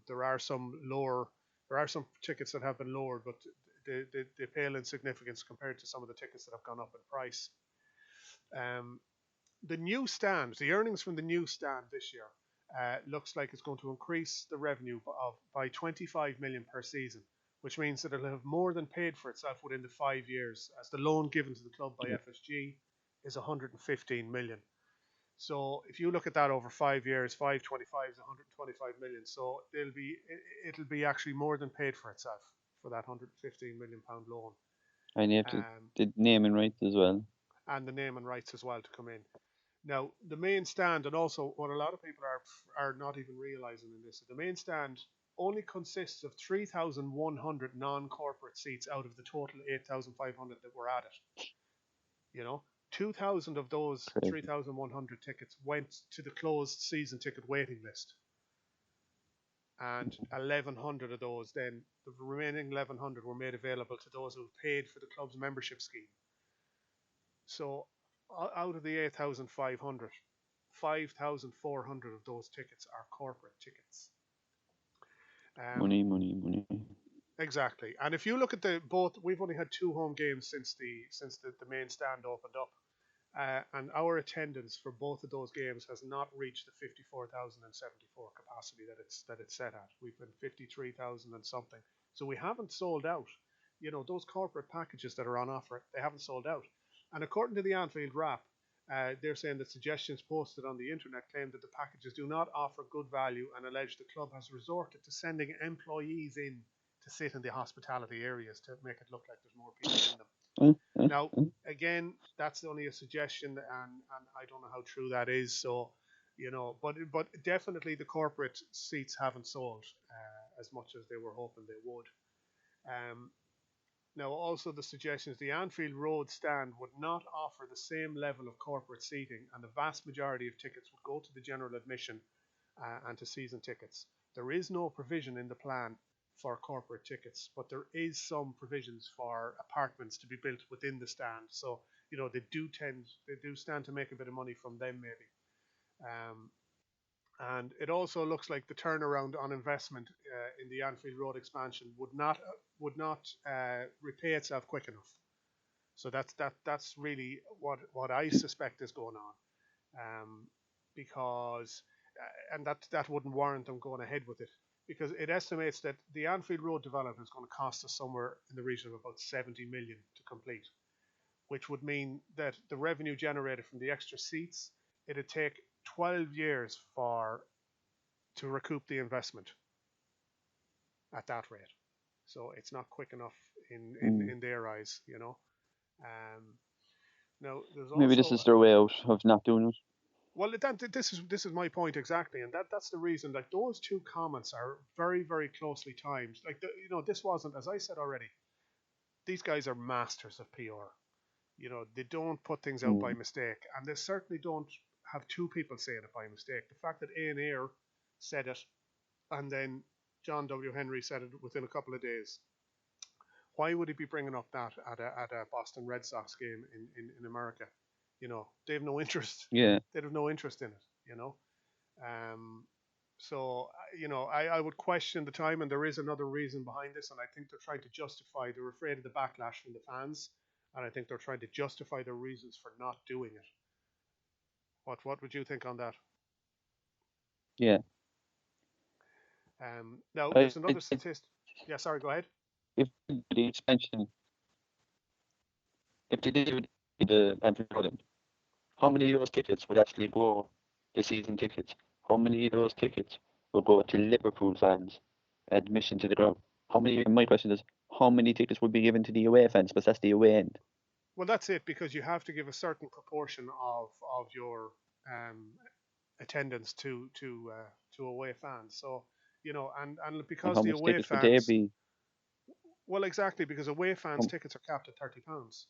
there are some tickets that have been lowered, but they pale in significance compared to some of the tickets that have gone up in price. The new stand, the earnings from the new stand this year looks like it's going to increase the revenue by 25 million per season, which means that it'll have more than paid for itself within the 5 years, as the loan given to the club by FSG is 115 million. So if you look at that over 5 years, 525 is 125 million. So it'll be actually more than paid for itself for that 115 million pound loan. And you have to the naming rights as well. And the naming rights as well to come in. Now, the main stand, and also what a lot of people are not even realising in this, the main stand only consists of 3,100 non-corporate seats out of the total 8,500 that were added. 2,000 of those 3,100 tickets went to the closed season ticket waiting list. And 1,100 of those then, the remaining 1,100 were made available to those who paid for the club's membership scheme. So out of the 8,500, 5,400 of those tickets are corporate tickets. Money. Exactly. And if you look at we've only had 2 home games since the main stand opened up. And our attendance for both of those games has not reached the 54,074 capacity that it's set at. We've been 53,000 and something. So we haven't sold out. Those corporate packages that are on offer, they haven't sold out. And according to the Anfield Wrap, they're saying that suggestions posted on the internet claim that the packages do not offer good value and allege the club has resorted to sending employees in to sit in the hospitality areas to make it look like there's more people in them. Now, again, that's only a suggestion, and I don't know how true that is. So, but definitely the corporate seats haven't sold as much as they were hoping they would. Now, also the suggestions, the Anfield Road stand would not offer the same level of corporate seating, and the vast majority of tickets would go to the general admission, and to season tickets. There is no provision in the plan for corporate tickets, but there is some provisions for apartments to be built within the stand. So they do stand to make a bit of money from them maybe. And it also looks like the turnaround on investment in the Anfield Road expansion would not repay itself quick enough. So that's really what I suspect is going on, because and that wouldn't warrant them going ahead with it, because it estimates that the Anfield Road development is going to cost us somewhere in the region of about 70 million to complete, which would mean that the revenue generated from the extra seats, it'd take 12 years to recoup the investment at that rate. So it's not quick enough in their eyes. Now there's Maybe this also, is their way out of not doing it. well, this is my point exactly, and that's the reason. Like, those two comments are very, very closely timed. Like, this wasn't, as I said already, these guys are masters of PR. They don't put things out by mistake, and they certainly don't have two people saying it by mistake. The fact that Ayre said it, and then John W. Henry said it within a couple of days. Why would he be bringing up that at a Boston Red Sox game in America? They have no interest. Yeah. They'd have no interest in it. So I would question the time, and there is another reason behind this, and I think they're trying to justify. They're afraid of the backlash from the fans, and I think they're trying to justify their reasons for not doing it. What would you think on that? Yeah. Now there's another statistic. Yeah, sorry, go ahead. If the expansion, if they did the Anfield Road, how many of those tickets would actually go the season tickets? How many of those tickets will go to Liverpool fans, admission to the ground? My question is, how many tickets would be given to the away fans? Because that's the away end. Well, that's it, because you have to give a certain proportion of your attendance to away fans. So and because And how the much away tickets would they fans, be? well, exactly, because away fans tickets are capped at £30.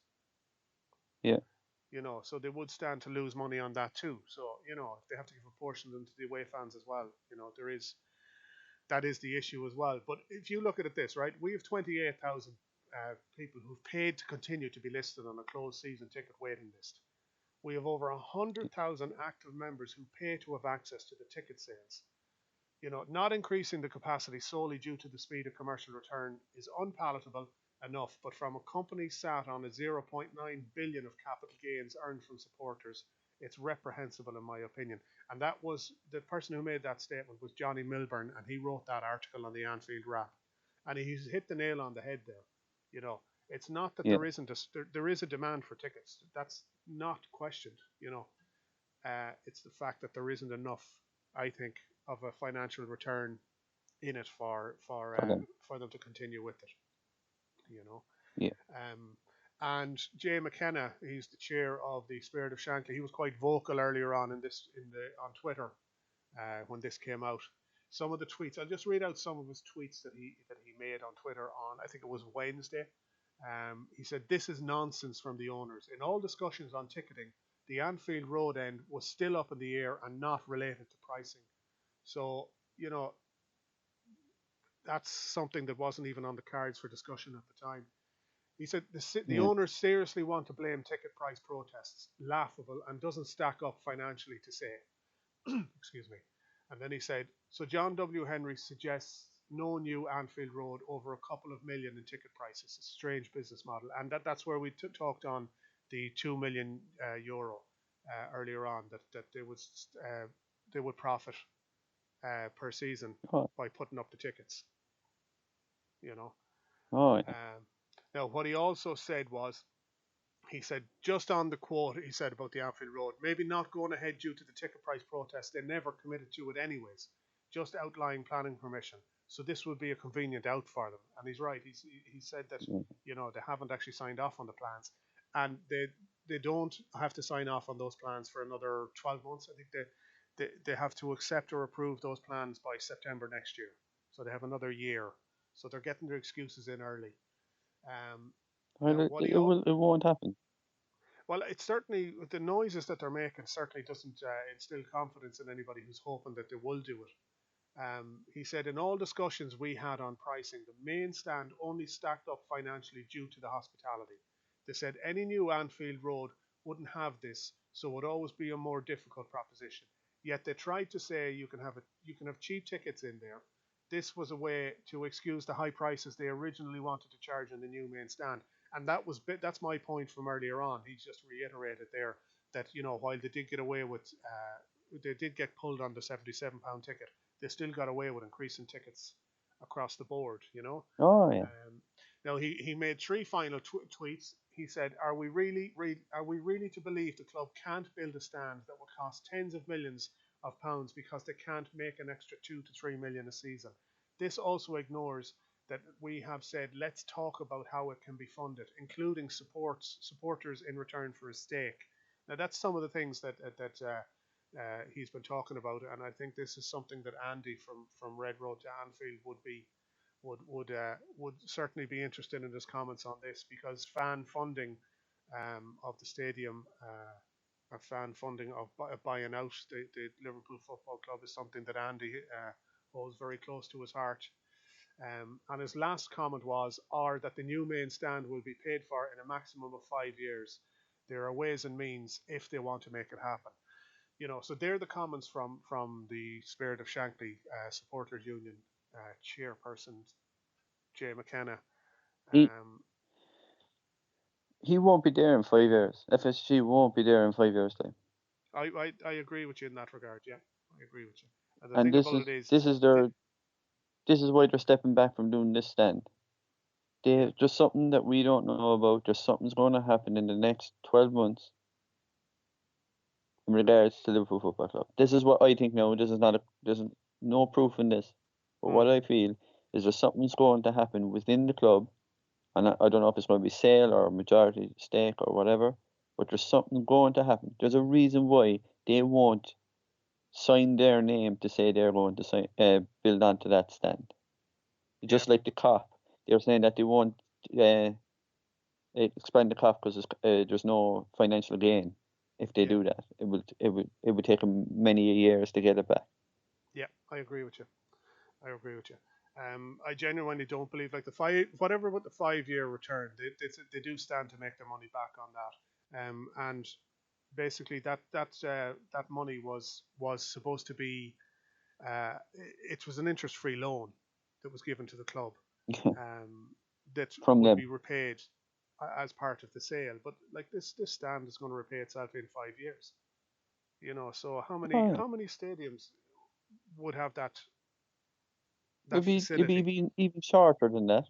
Yeah. So they would stand to lose money on that too. So if they have to give a portion of them to the away fans as well, that is the issue as well. But if you look at it this, right, we have 28,000 people who've paid to continue to be listed on a closed season ticket waiting list. We have over 100,000 active members who pay to have access to the ticket sales. Not increasing the capacity solely due to the speed of commercial return is unpalatable enough, but from a company sat on a 0.9 billion of capital gains earned from supporters, it's reprehensible in my opinion. And that was the person who made that statement was Johnny Milburn, and he wrote that article on the Anfield Wrap, and he's hit the nail on the head there. It's not that there isn't there is a demand for tickets. That's not questioned. It's the fact that there isn't enough, I think, of a financial return in it for them to continue with it. Yeah. And Jay McKenna, he's the chair of the Spirit of Shankly. He was quite vocal earlier on on Twitter when this came out. Some of the tweets, I'll just read out some of his tweets that he made on Twitter on, I think it was Wednesday. He said, "This is nonsense from the owners. In all discussions on ticketing, the Anfield Road end was still up in the air and not related to pricing." So, that's something that wasn't even on the cards for discussion at the time. He said the owners seriously want to blame ticket price protests. Laughable and doesn't stack up financially to say. Excuse me. And then he said, so John W. Henry suggests no new Anfield Road over a couple of million in ticket prices. It's a strange business model. And that's where we talked on the €2 million earlier on, that they would profit per season by putting up the tickets. Now, what he also said was, he said, just on the quote he said about the Anfield Road, maybe not going ahead due to the ticket price protest. They never committed to it anyways, just outlying planning permission. So this would be a convenient out for them. And he's right. He said that, they haven't actually signed off on the plans. And they don't have to sign off on those plans for another 12 months. I think they have to accept or approve those plans by September next year. So they have another year. So they're getting their excuses in early. It won't happen. Well, it's certainly the noises that they're making certainly doesn't instill confidence in anybody who's hoping that they will do it. He said in all discussions we had on pricing, the main stand only stacked up financially due to the hospitality. They said any new Anfield Road wouldn't have this, so it would always be a more difficult proposition. Yet they tried to say you can have cheap tickets in there. This was a way to excuse the high prices they originally wanted to charge in the new main stand, and that's my point from earlier on. He's just reiterated there that while they did get pulled on the £77 ticket, they still got away with increasing tickets across the board. Oh yeah. Now he made three final tweets. He said, are we really to believe the club can't build a stand that would cost tens of millions of pounds because they can't make an extra 2 to 3 million a season? This also ignores that we have said let's talk about how it can be funded, including supporters in return for a stake. Now that's some of the things that he's been talking about, and I think this is something that Andy from Red Road to Anfield would certainly be interested in his comments on this, because fan funding of the stadium, fan funding of buying out the Liverpool Football Club is something that Andy holds very close to his heart. And his last comment was, or that the new main stand will be paid for in a maximum of 5 years. There are ways and means if they want to make it happen. So they're the comments from the Spirit of Shankly Supporters Union chairperson Jay McKenna. He he won't be there in 5 years. FSG won't be there in 5 years' time. I agree with you in that regard. Yeah, I agree with you. And the And thing this about is it is, this is their this is why they're stepping back from doing this stand. There's something that we don't know about. There's something's going to happen in the next 12 months in regards to Liverpool Football Club. This is what I think now. There's no proof in this. But what I feel is there's something's going to happen within the club, and I don't know if it's going to be sale or majority stake or whatever, but there's something going to happen. There's a reason why they won't sign their name to say they're going to build onto that stand. Just like the COP, they're saying that they won't expand the COP because there's no financial gain if they do that. It would take them many years to get it back. Yeah, I agree with you. I genuinely don't believe with the 5-year return, they do stand to make their money back on that. And basically that money was supposed to be it was an interest-free loan that was given to the club that From would them. be repaid as part of the sale. But like this stand is going to repay itself in 5 years. So how many stadiums would have that It'd be facility? even shorter than that.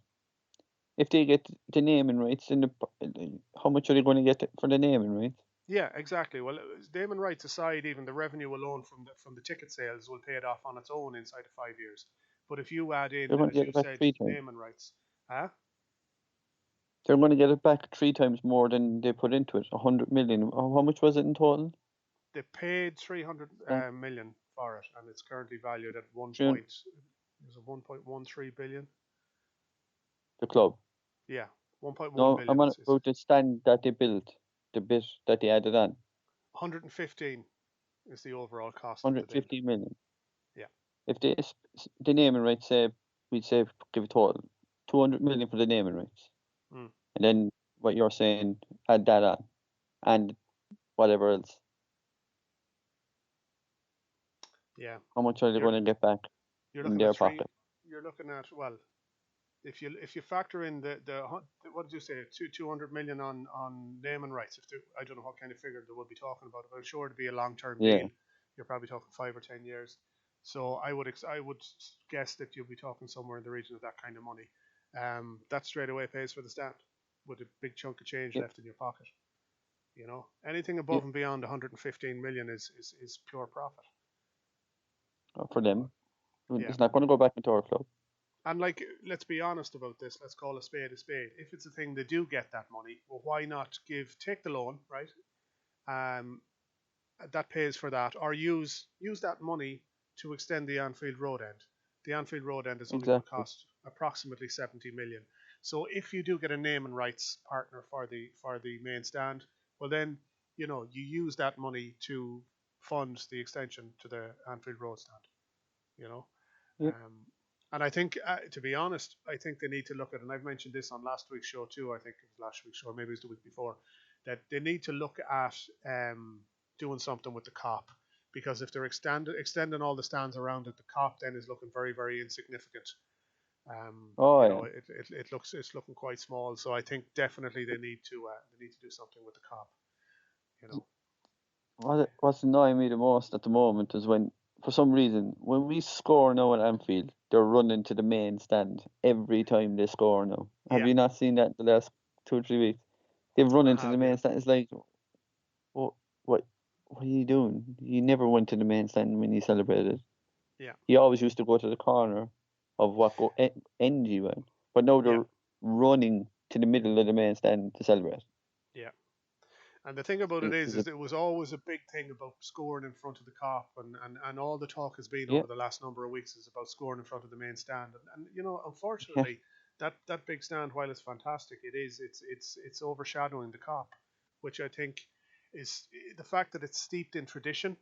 If they get the naming rights, how much are they going to get for the naming rights? Yeah, exactly. Well, naming rights aside, even the revenue alone from the ticket sales will pay it off on its own inside of 5 years. But if you add in, They're going to as get you it back said, 3 times. naming rights, huh? They're going to get it back 3 times more than they put into it. 100 million. How much was it in total? They paid 300 million for it, and it's currently valued at 1.13 billion. The club. Yeah, 1.1 No, billion. I'm on about the stand that they built, the bit that they added on. 115 is the overall cost of the build. 150 million. Yeah. If the naming rights we'd say give a total 200 million for the naming rights, and then what you're saying, add that on, and whatever else. Yeah. How much are they going to get back in their pocket? You're looking at, well, if you factor in the what did you say, 200 million on naming rights, I don't know what kind of figure they would be talking about, but I'm sure it'd be a long-term deal. You're probably talking 5 or 10 years. So I would guess that you'll be talking somewhere in the region of that kind of money. That straight away pays for the stand with a big chunk of change left in your pocket. Anything above and beyond 115 million is pure profit. For them. Yeah. It's not going to go back into our club. And let's be honest about this. Let's call a spade a spade. If it's a thing they do get that money, well, why not take the loan, right? That pays for that, or use that money to extend the Anfield Road end. The Anfield Road end is only going to cost approximately 70 million. So if you do get a name and rights partner for the main stand, well then, you use that money to fund the extension to the Anfield Road stand. You know, Yeah. and I think, to be honest, I think they need to look at, and I've mentioned this on last week's show too. I think it was last week's show, or maybe it was the week before, that they need to look at doing something with the cop, because if they're extending all the stands around it, the cop then is looking very, very insignificant. Oh, You yeah. know, it's looking quite small. So I think definitely they need to do something with the cop. You know. What's annoying me the most at the moment is when, for some reason, when we score now at Anfield, they're running to the main stand every time they score now. Have Yeah, you not seen that the last 2 or 3 weeks? They've run I into the have. Yeah, main stand. It's like, what, what, what are you doing? You never went to the main stand when you celebrated. yeah, You always used to go to the corner of what end you went. But now yeah, they're running to the middle of the main stand to celebrate. yeah. And the thing about it Is is it? it was always a big thing about scoring in front of the cop, and all the talk has been Yeah, over the last number of weeks is about scoring in front of the main stand. And yeah, unfortunately, that big stand, while it's fantastic, it's overshadowing the cop, which I think is the fact that it's steeped in tradition,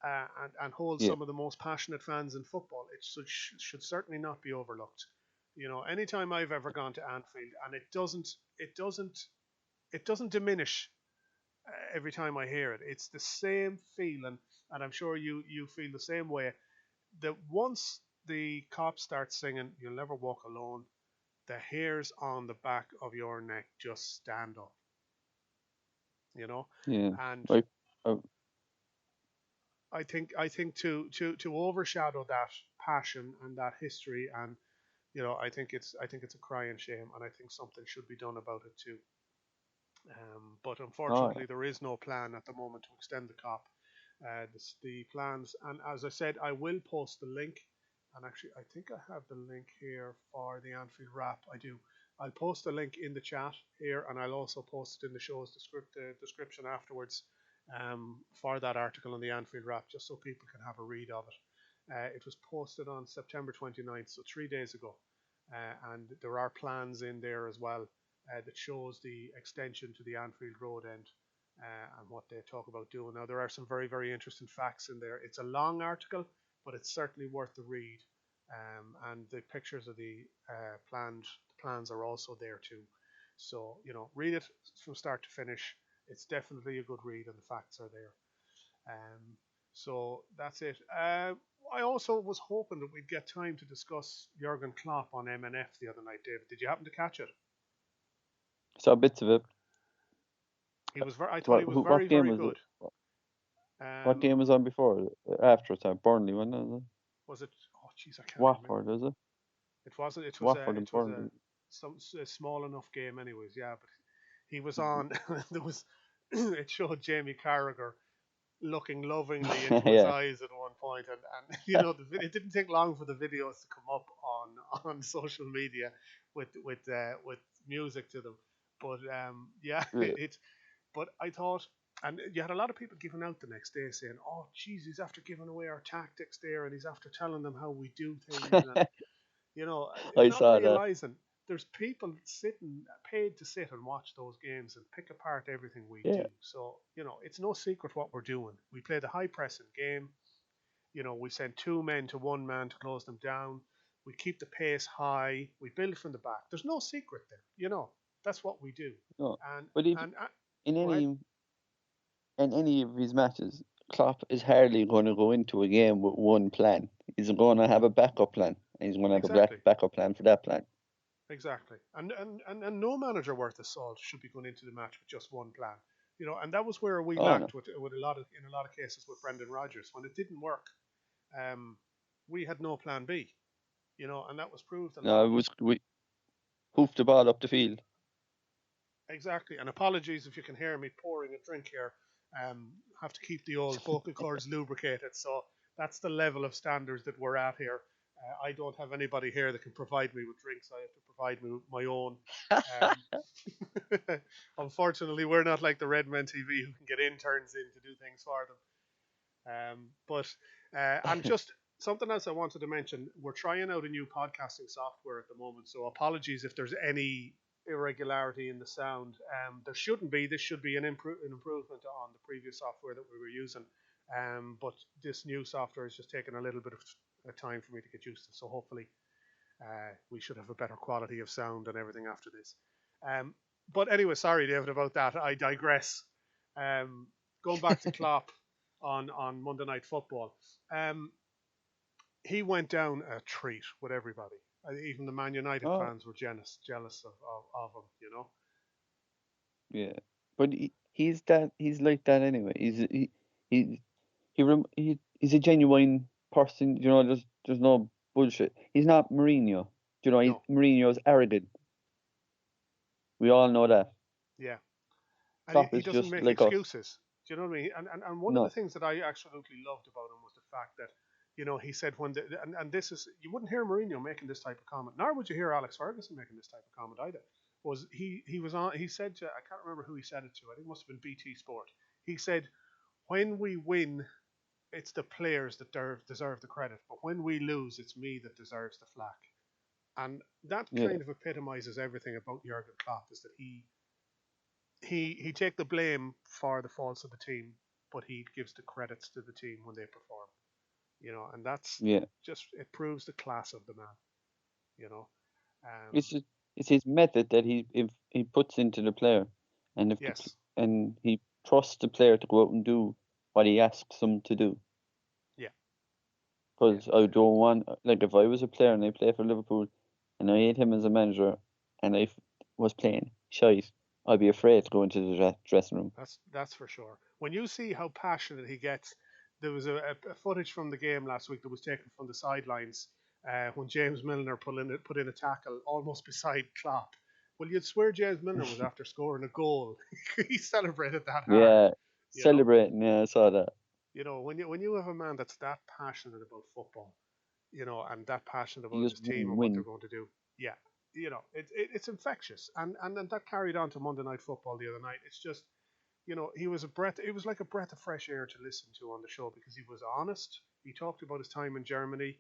and holds yeah. some of the most passionate fans in football. It should certainly not be overlooked. Anytime I've ever gone to Anfield, and it doesn't diminish every time I hear it. It's the same feeling, and I'm sure you feel the same way. That once the cops start singing "You'll Never Walk Alone," the hairs on the back of your neck just stand up. You know, Yeah. and Like, uh, I think to overshadow that passion and that history, and I think it's a crying shame, and I think something should be done about it too. But oh, unfortunately, there is no plan at the moment to extend the COP. The plans, and as I said, I will post the link. And actually, I think I have the link here for the Anfield Wrap. I do. I'll post the link in the chat here, and I'll also post it in the show's description afterwards, for that article on the Anfield Wrap, just so people can have a read of it. It was posted on September 29th, so 3 days ago. And there are plans in there as well, that shows the extension to the Anfield Road end, and what they talk about doing. Now, there are some very, very interesting facts in there. It's a long article, but it's certainly worth the read. And the pictures of the plans are also there too. So, read it from start to finish. It's definitely a good read, and the facts are there. So that's it. I also was hoping that we'd get time to discuss Jurgen Klopp on MNF the other night, David. Did you happen to catch it? saw bits of it. I thought he was very, What game very was it? good. What game was Um, on before? After it's Burnley, wasn't it? was it? Oh, jeez, I can't even remember. Watford, was it? It wasn't. It was a. Watford and It was a Burnley. a small enough game, anyways. Yeah, but he was on. There was. It showed Jamie Carragher looking lovingly into his Yeah. eyes at one point, and it didn't take long for the videos to come up on social media with music to them. But yeah, Yeah. but I thought, and you had a lot of people giving out the next day saying, "Oh, geez, he's after giving away our tactics there, and he's after telling them how we do things," and you know, I not saw that. realizing there's people sitting paid to sit and watch those games and pick apart everything we Yeah. do. So, it's no secret what we're doing. We play the high pressing game. We send two men to one man to close them down. We keep the pace high. We build from the back. There's no secret there. That's what we do. No. And But if and in go ahead. any of his matches, Klopp is hardly going to go into a game with one plan. He's going to have a backup plan. And he's going to have a Exactly. backup plan for that plan. Exactly. And no manager worth his salt should be going into the match with just one plan. And that was where we Oh no. lacked with a lot of cases with Brendan Rodgers. When it didn't work, we had no plan B. And that was proved a lot No, of it the was we hoofed the ball up the field. exactly. And apologies if you can hear me pouring a drink here. Have to keep the old vocal cords lubricated. So that's the level of standards that we're at here. I don't have anybody here that can provide me with drinks. I have to provide me with my own. Unfortunately, we're not like the Red Men TV who can get interns in to do things for them. And just something else I wanted to mention: we're trying out a new podcasting software at the moment. So apologies if there's any irregularity in the sound. There shouldn't be. This should be an improvement on the previous software that we were using. But this new software has just taken a little bit of time for me to get used to. So hopefully we should have a better quality of sound and everything after this. But anyway, sorry, David, about that. I digress. Going back to Klopp on Monday Night Football. He went down a treat with everybody. Even the Man United fans were jealous of him, you know. Yeah, but he's like that anyway. He's a genuine person. You know, there's no bullshit. He's not Mourinho. You know, No. Mourinho's arrogant. We all know that. Yeah. And Klopp he is doesn't just make like us. excuses. Do you know what I mean? And one of the things that I absolutely loved about him was the fact that, you know, he said and this is, you wouldn't hear Mourinho making this type of comment, nor would you hear Alex Ferguson making this type of comment either. He said to, I can't remember who he said it to, I think it must have been BT Sport. He said, when we win, it's the players that deserve the credit, but when we lose, it's me that deserves the flack. And that kind of epitomizes everything about Jurgen Klopp, is that he take the blame for the faults of the team, but he gives the credits to the team when they perform. You know, and that's just, it proves the class of the man. You know, it's his method that he puts into the player, and and he trusts the player to go out and do what he asks them to do. Yeah. Because I don't want, like, if I was a player and I play for Liverpool, and I had him as a manager, and I was playing shite, I'd be afraid to go into the dressing room. That's for sure. When you see how passionate he gets, there was a footage from the game last week that was taken from the sidelines when James Milner put in a tackle almost beside Klopp. Well, you'd swear James Milner was after scoring a goal. He celebrated that hard. Yeah, celebrating. Yeah, I saw that. You know, when you have a man that's that passionate about football, you know, and that passionate about his team and what they're going to do, yeah, you know, it's infectious, and that carried on to Monday Night Football the other night. It's just, you know, he was a breath. It was like a breath of fresh air to listen to on the show, because he was honest. He talked about his time in Germany.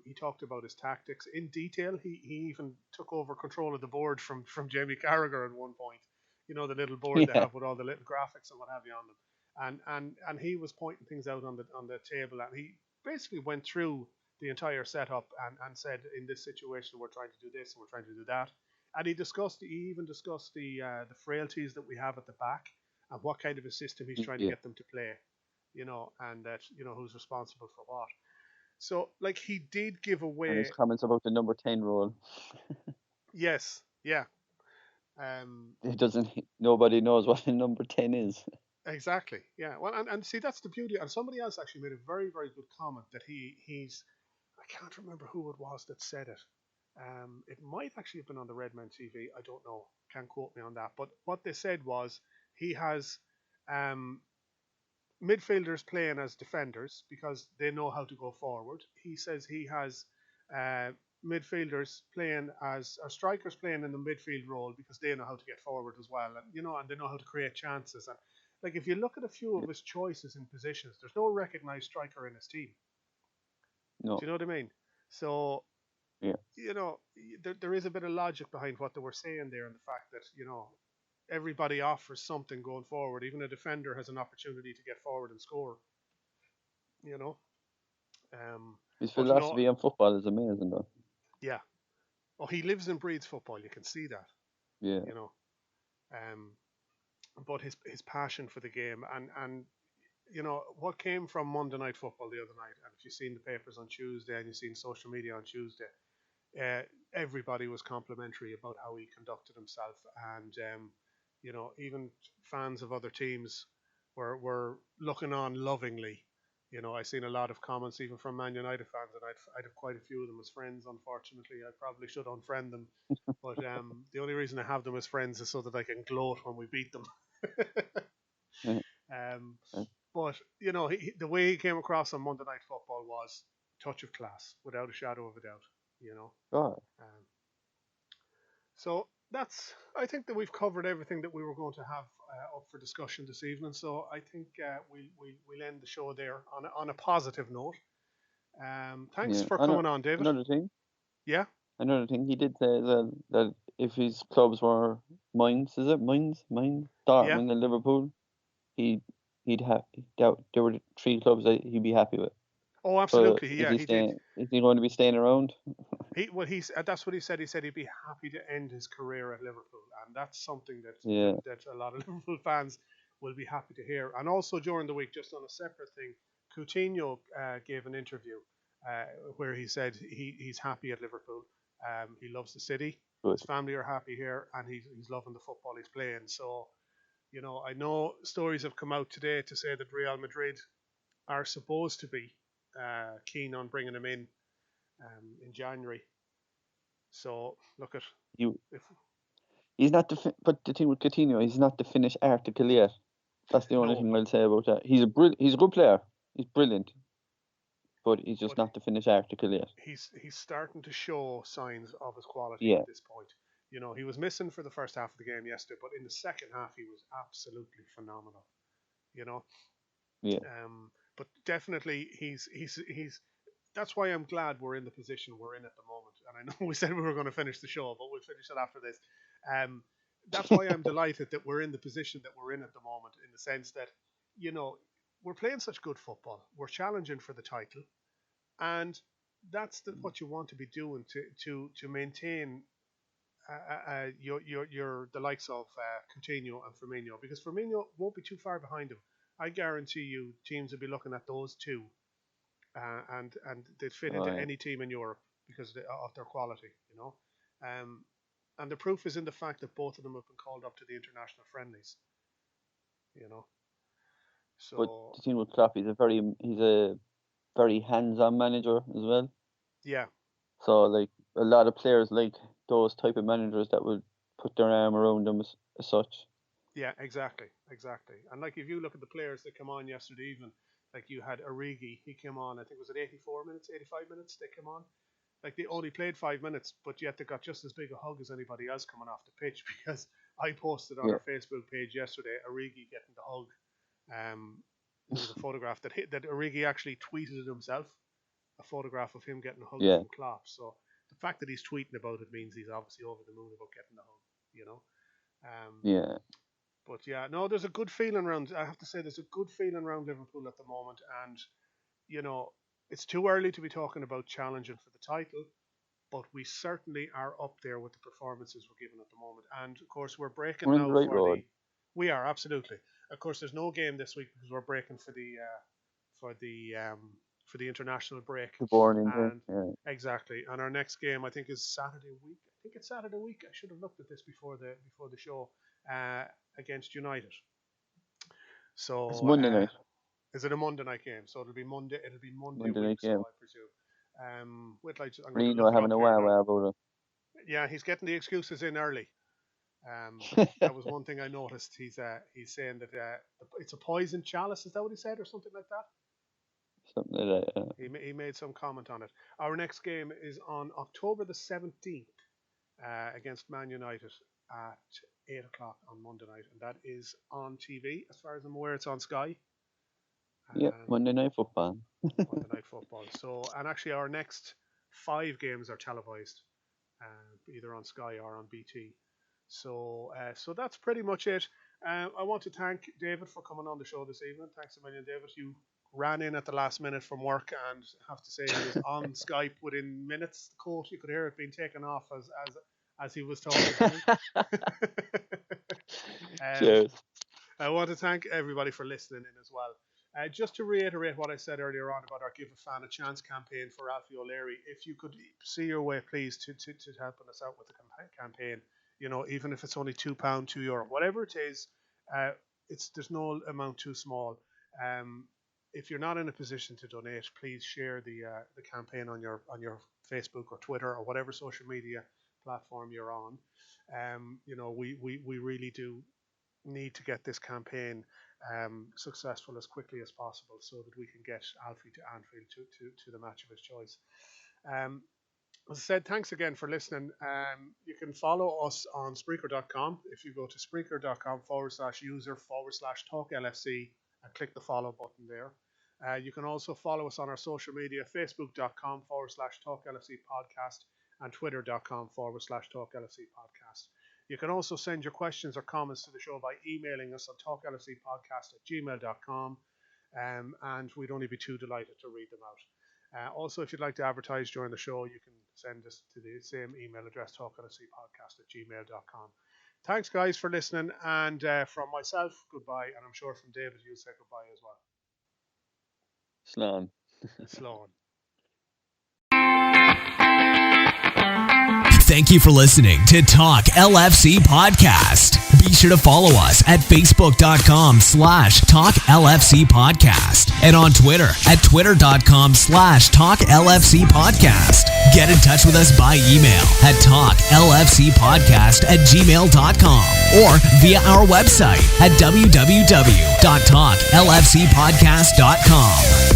He talked about his tactics in detail. He even took over control of the board from Jamie Carragher at one point. You know, the little board they have with all the little graphics and what have you on them. And he was pointing things out on the table, and he basically went through the entire setup and said, in this situation we're trying to do this and we're trying to do that. And he even discussed the frailties that we have at the back and what kind of a system he's trying to get them to play. You know, and that, you know, who's responsible for what. So, like, he did give away. And his comments about the number 10 rule. Yes, yeah. Nobody knows what the number 10 is. Exactly, yeah. Well, and see, that's the beauty. And somebody else actually made a very, very good comment that he's, I can't remember who it was that said it. It might actually have been on the Redmen TV. I don't know. Can't quote me on that. But what they said was he has midfielders playing as defenders because they know how to go forward. He says he has midfielders playing as, or strikers playing in the midfield role because they know how to get forward as well, and, you know, and they know how to create chances. And, like, if you look at a few of his choices in positions, there's no recognised striker in his team. No. Do you know what I mean? So, you know, there is a bit of logic behind what they were saying there, and the fact that, you know, everybody offers something going forward. Even a defender has an opportunity to get forward and score. You know. His philosophy on football is amazing, though. Yeah. Oh, he lives and breathes football. You can see that. Yeah. You know. But his passion for the game, and you know what came from Monday Night Football the other night, and if you've seen the papers on Tuesday and you've seen social media on Tuesday, everybody was complimentary about how he conducted himself, and you know, even fans of other teams were looking on lovingly. You know, I've seen a lot of comments even from Man United fans, and I'd have quite a few of them as friends. Unfortunately, I probably should unfriend them, but the only reason I have them as friends is so that I can gloat when we beat them. But, you know, the way he came across on Monday Night Football was touch of class, without a shadow of a doubt. You know. So I think that we've covered everything that we were going to have up for discussion this evening. So I think we'll end the show there on a positive note. Thanks for coming on, David. Another thing. Yeah. Another thing he did say as well, that if his clubs were Mainz, is it Mainz, Yeah. Dortmund and Liverpool, he'd have there were the three clubs that he'd be happy with. Oh, But absolutely. is Yeah, he he did. staying? Is he going to be staying around? That's what he said. He said he'd be happy to end his career at Liverpool, and that's something Yeah, that a lot of Liverpool fans will be happy to hear. And also during the week, just on a separate thing, Coutinho gave an interview uh, where he said he's happy at Liverpool. He loves the city. good. His family are happy here, and he's loving the football he's playing. So, I know stories have come out today to say that Real Madrid are supposed to be keen on bringing him in January. So look at You, if he's not but the thing with Coutinho, he's not the finished article yet. That's the only no, thing I'll say about that. He's a good player. He's brilliant, but he's just but not the finished article yet. he's starting to show signs of his quality Yeah, at this point. He was missing for the first half of the game yesterday, but in the second half he was absolutely phenomenal. You know, yeah. but definitely he's. That's why I'm glad we're in the position we're in at the moment. And I know we said we were going to finish the show, but we'll finish it after this. Um, that's why I'm delighted that we're in the position that we're in at the moment, in the sense that, you know, we're playing such good football. We're challenging for the title, and that's what you want to be doing to maintain your the likes of Coutinho and Firmino, because Firmino won't be too far behind him. I guarantee you, teams will be looking at those two, and they'd fit Oh into yeah. any team in Europe because of their quality. Um, and the proof is in the fact that both of them have been called up to the international friendlies. You know, But so the thing with Klopp, he's a very hands-on manager as well. yeah, So like a lot of players like those type of managers that would put their arm around them as such. yeah, exactly. And like if you look at the players that come on yesterday evening, like you had Origi, he came on. I think it was at 84 minutes, 85 minutes. They came on. Like they only played 5 minutes, but yet they got just as big a hug as anybody else coming off the pitch because I posted on Yeah, our Facebook page yesterday Origi getting the hug. There was a photograph that Origi actually tweeted it himself, a photograph of him getting a hug yeah. from Klopp. So the fact that he's tweeting about it means he's obviously over the moon about getting the hug, you know. Um, Yeah. but yeah, no, there's a good feeling around. I have to say, there's a good feeling around Liverpool at the moment, and you know, it's too early to be talking about challenging for the title, but we certainly are up there with the performances we're giving at the moment. And of course, we're breaking We're in the now right for road. the. We are absolutely. Of course, there's no game this week because we're breaking for the um, for the international break, The born in there. and Yeah. exactly. And our next game, I think, is Saturday week. I think it's Saturday week. I should have looked at this before the show uh, against United. It's So Monday night. is it a Monday night game? So it'll be Monday. It'll be Monday Monday week. night So game. I presume. I'm going to Reno look it having up a here wah now. wah about Yeah, he's getting the excuses in early. it. That was one thing I noticed. He's saying that it's a poison chalice. Is that what he said, or something like that? Something like that. He made some comment on it. Our next game is on October the 17th against Man United at 8 o'clock on Monday night, and that is on TV. As far as I'm aware, it's on Sky. Yep, Um, Monday night football. Monday Night Football. So, and actually, our next 5 games are televised, either on Sky or on BT. So that's pretty much it. I want to thank David for coming on the show this evening. Thanks a million, David. You ran in at the last minute from work, and have to say he was on Skype within minutes. The quote, you could hear it being taken off as he was talking to me. um, Cheers. I want to thank everybody for listening in as well. Just to reiterate what I said earlier on about our Give a Fan a Chance campaign for Alfie O'Leary, if you could see your way, please, to helping us out with the campaign, even if it's only £2, €2, whatever it is, uh, there's no amount too small. Um, if you're not in a position to donate, please share the campaign on your Facebook or Twitter or whatever social media platform you're on. We really do need to get this campaign successful as quickly as possible so that we can get Alfie to Anfield to the match of his choice. Um, as I said, thanks again for listening. You can follow us on Spreaker.com. If you go to Spreaker.com/user/talk LFC and click the follow button there. You can also follow us on our social media, Facebook.com/talk LFC podcast. and twitter.com/TalkLFC podcast. You can also send your questions or comments to the show by emailing us on talklfcpodcast@gmail.com, and we'd only be too delighted to read them out. Also, if you'd like to advertise during the show, you can send us to the same email address, talklfcpodcast@gmail.com. Thanks, guys, for listening. And from myself, goodbye. And I'm sure from David, you'll say goodbye as well. Slán. Slán. Thank you for listening to Talk LFC Podcast. Be sure to follow us at facebook.com/Talk LFC Podcast and on Twitter at twitter.com/Talk LFC Podcast. Get in touch with us by email at talklfcpodcast@gmail.com or via our website at www.talklfcpodcast.com.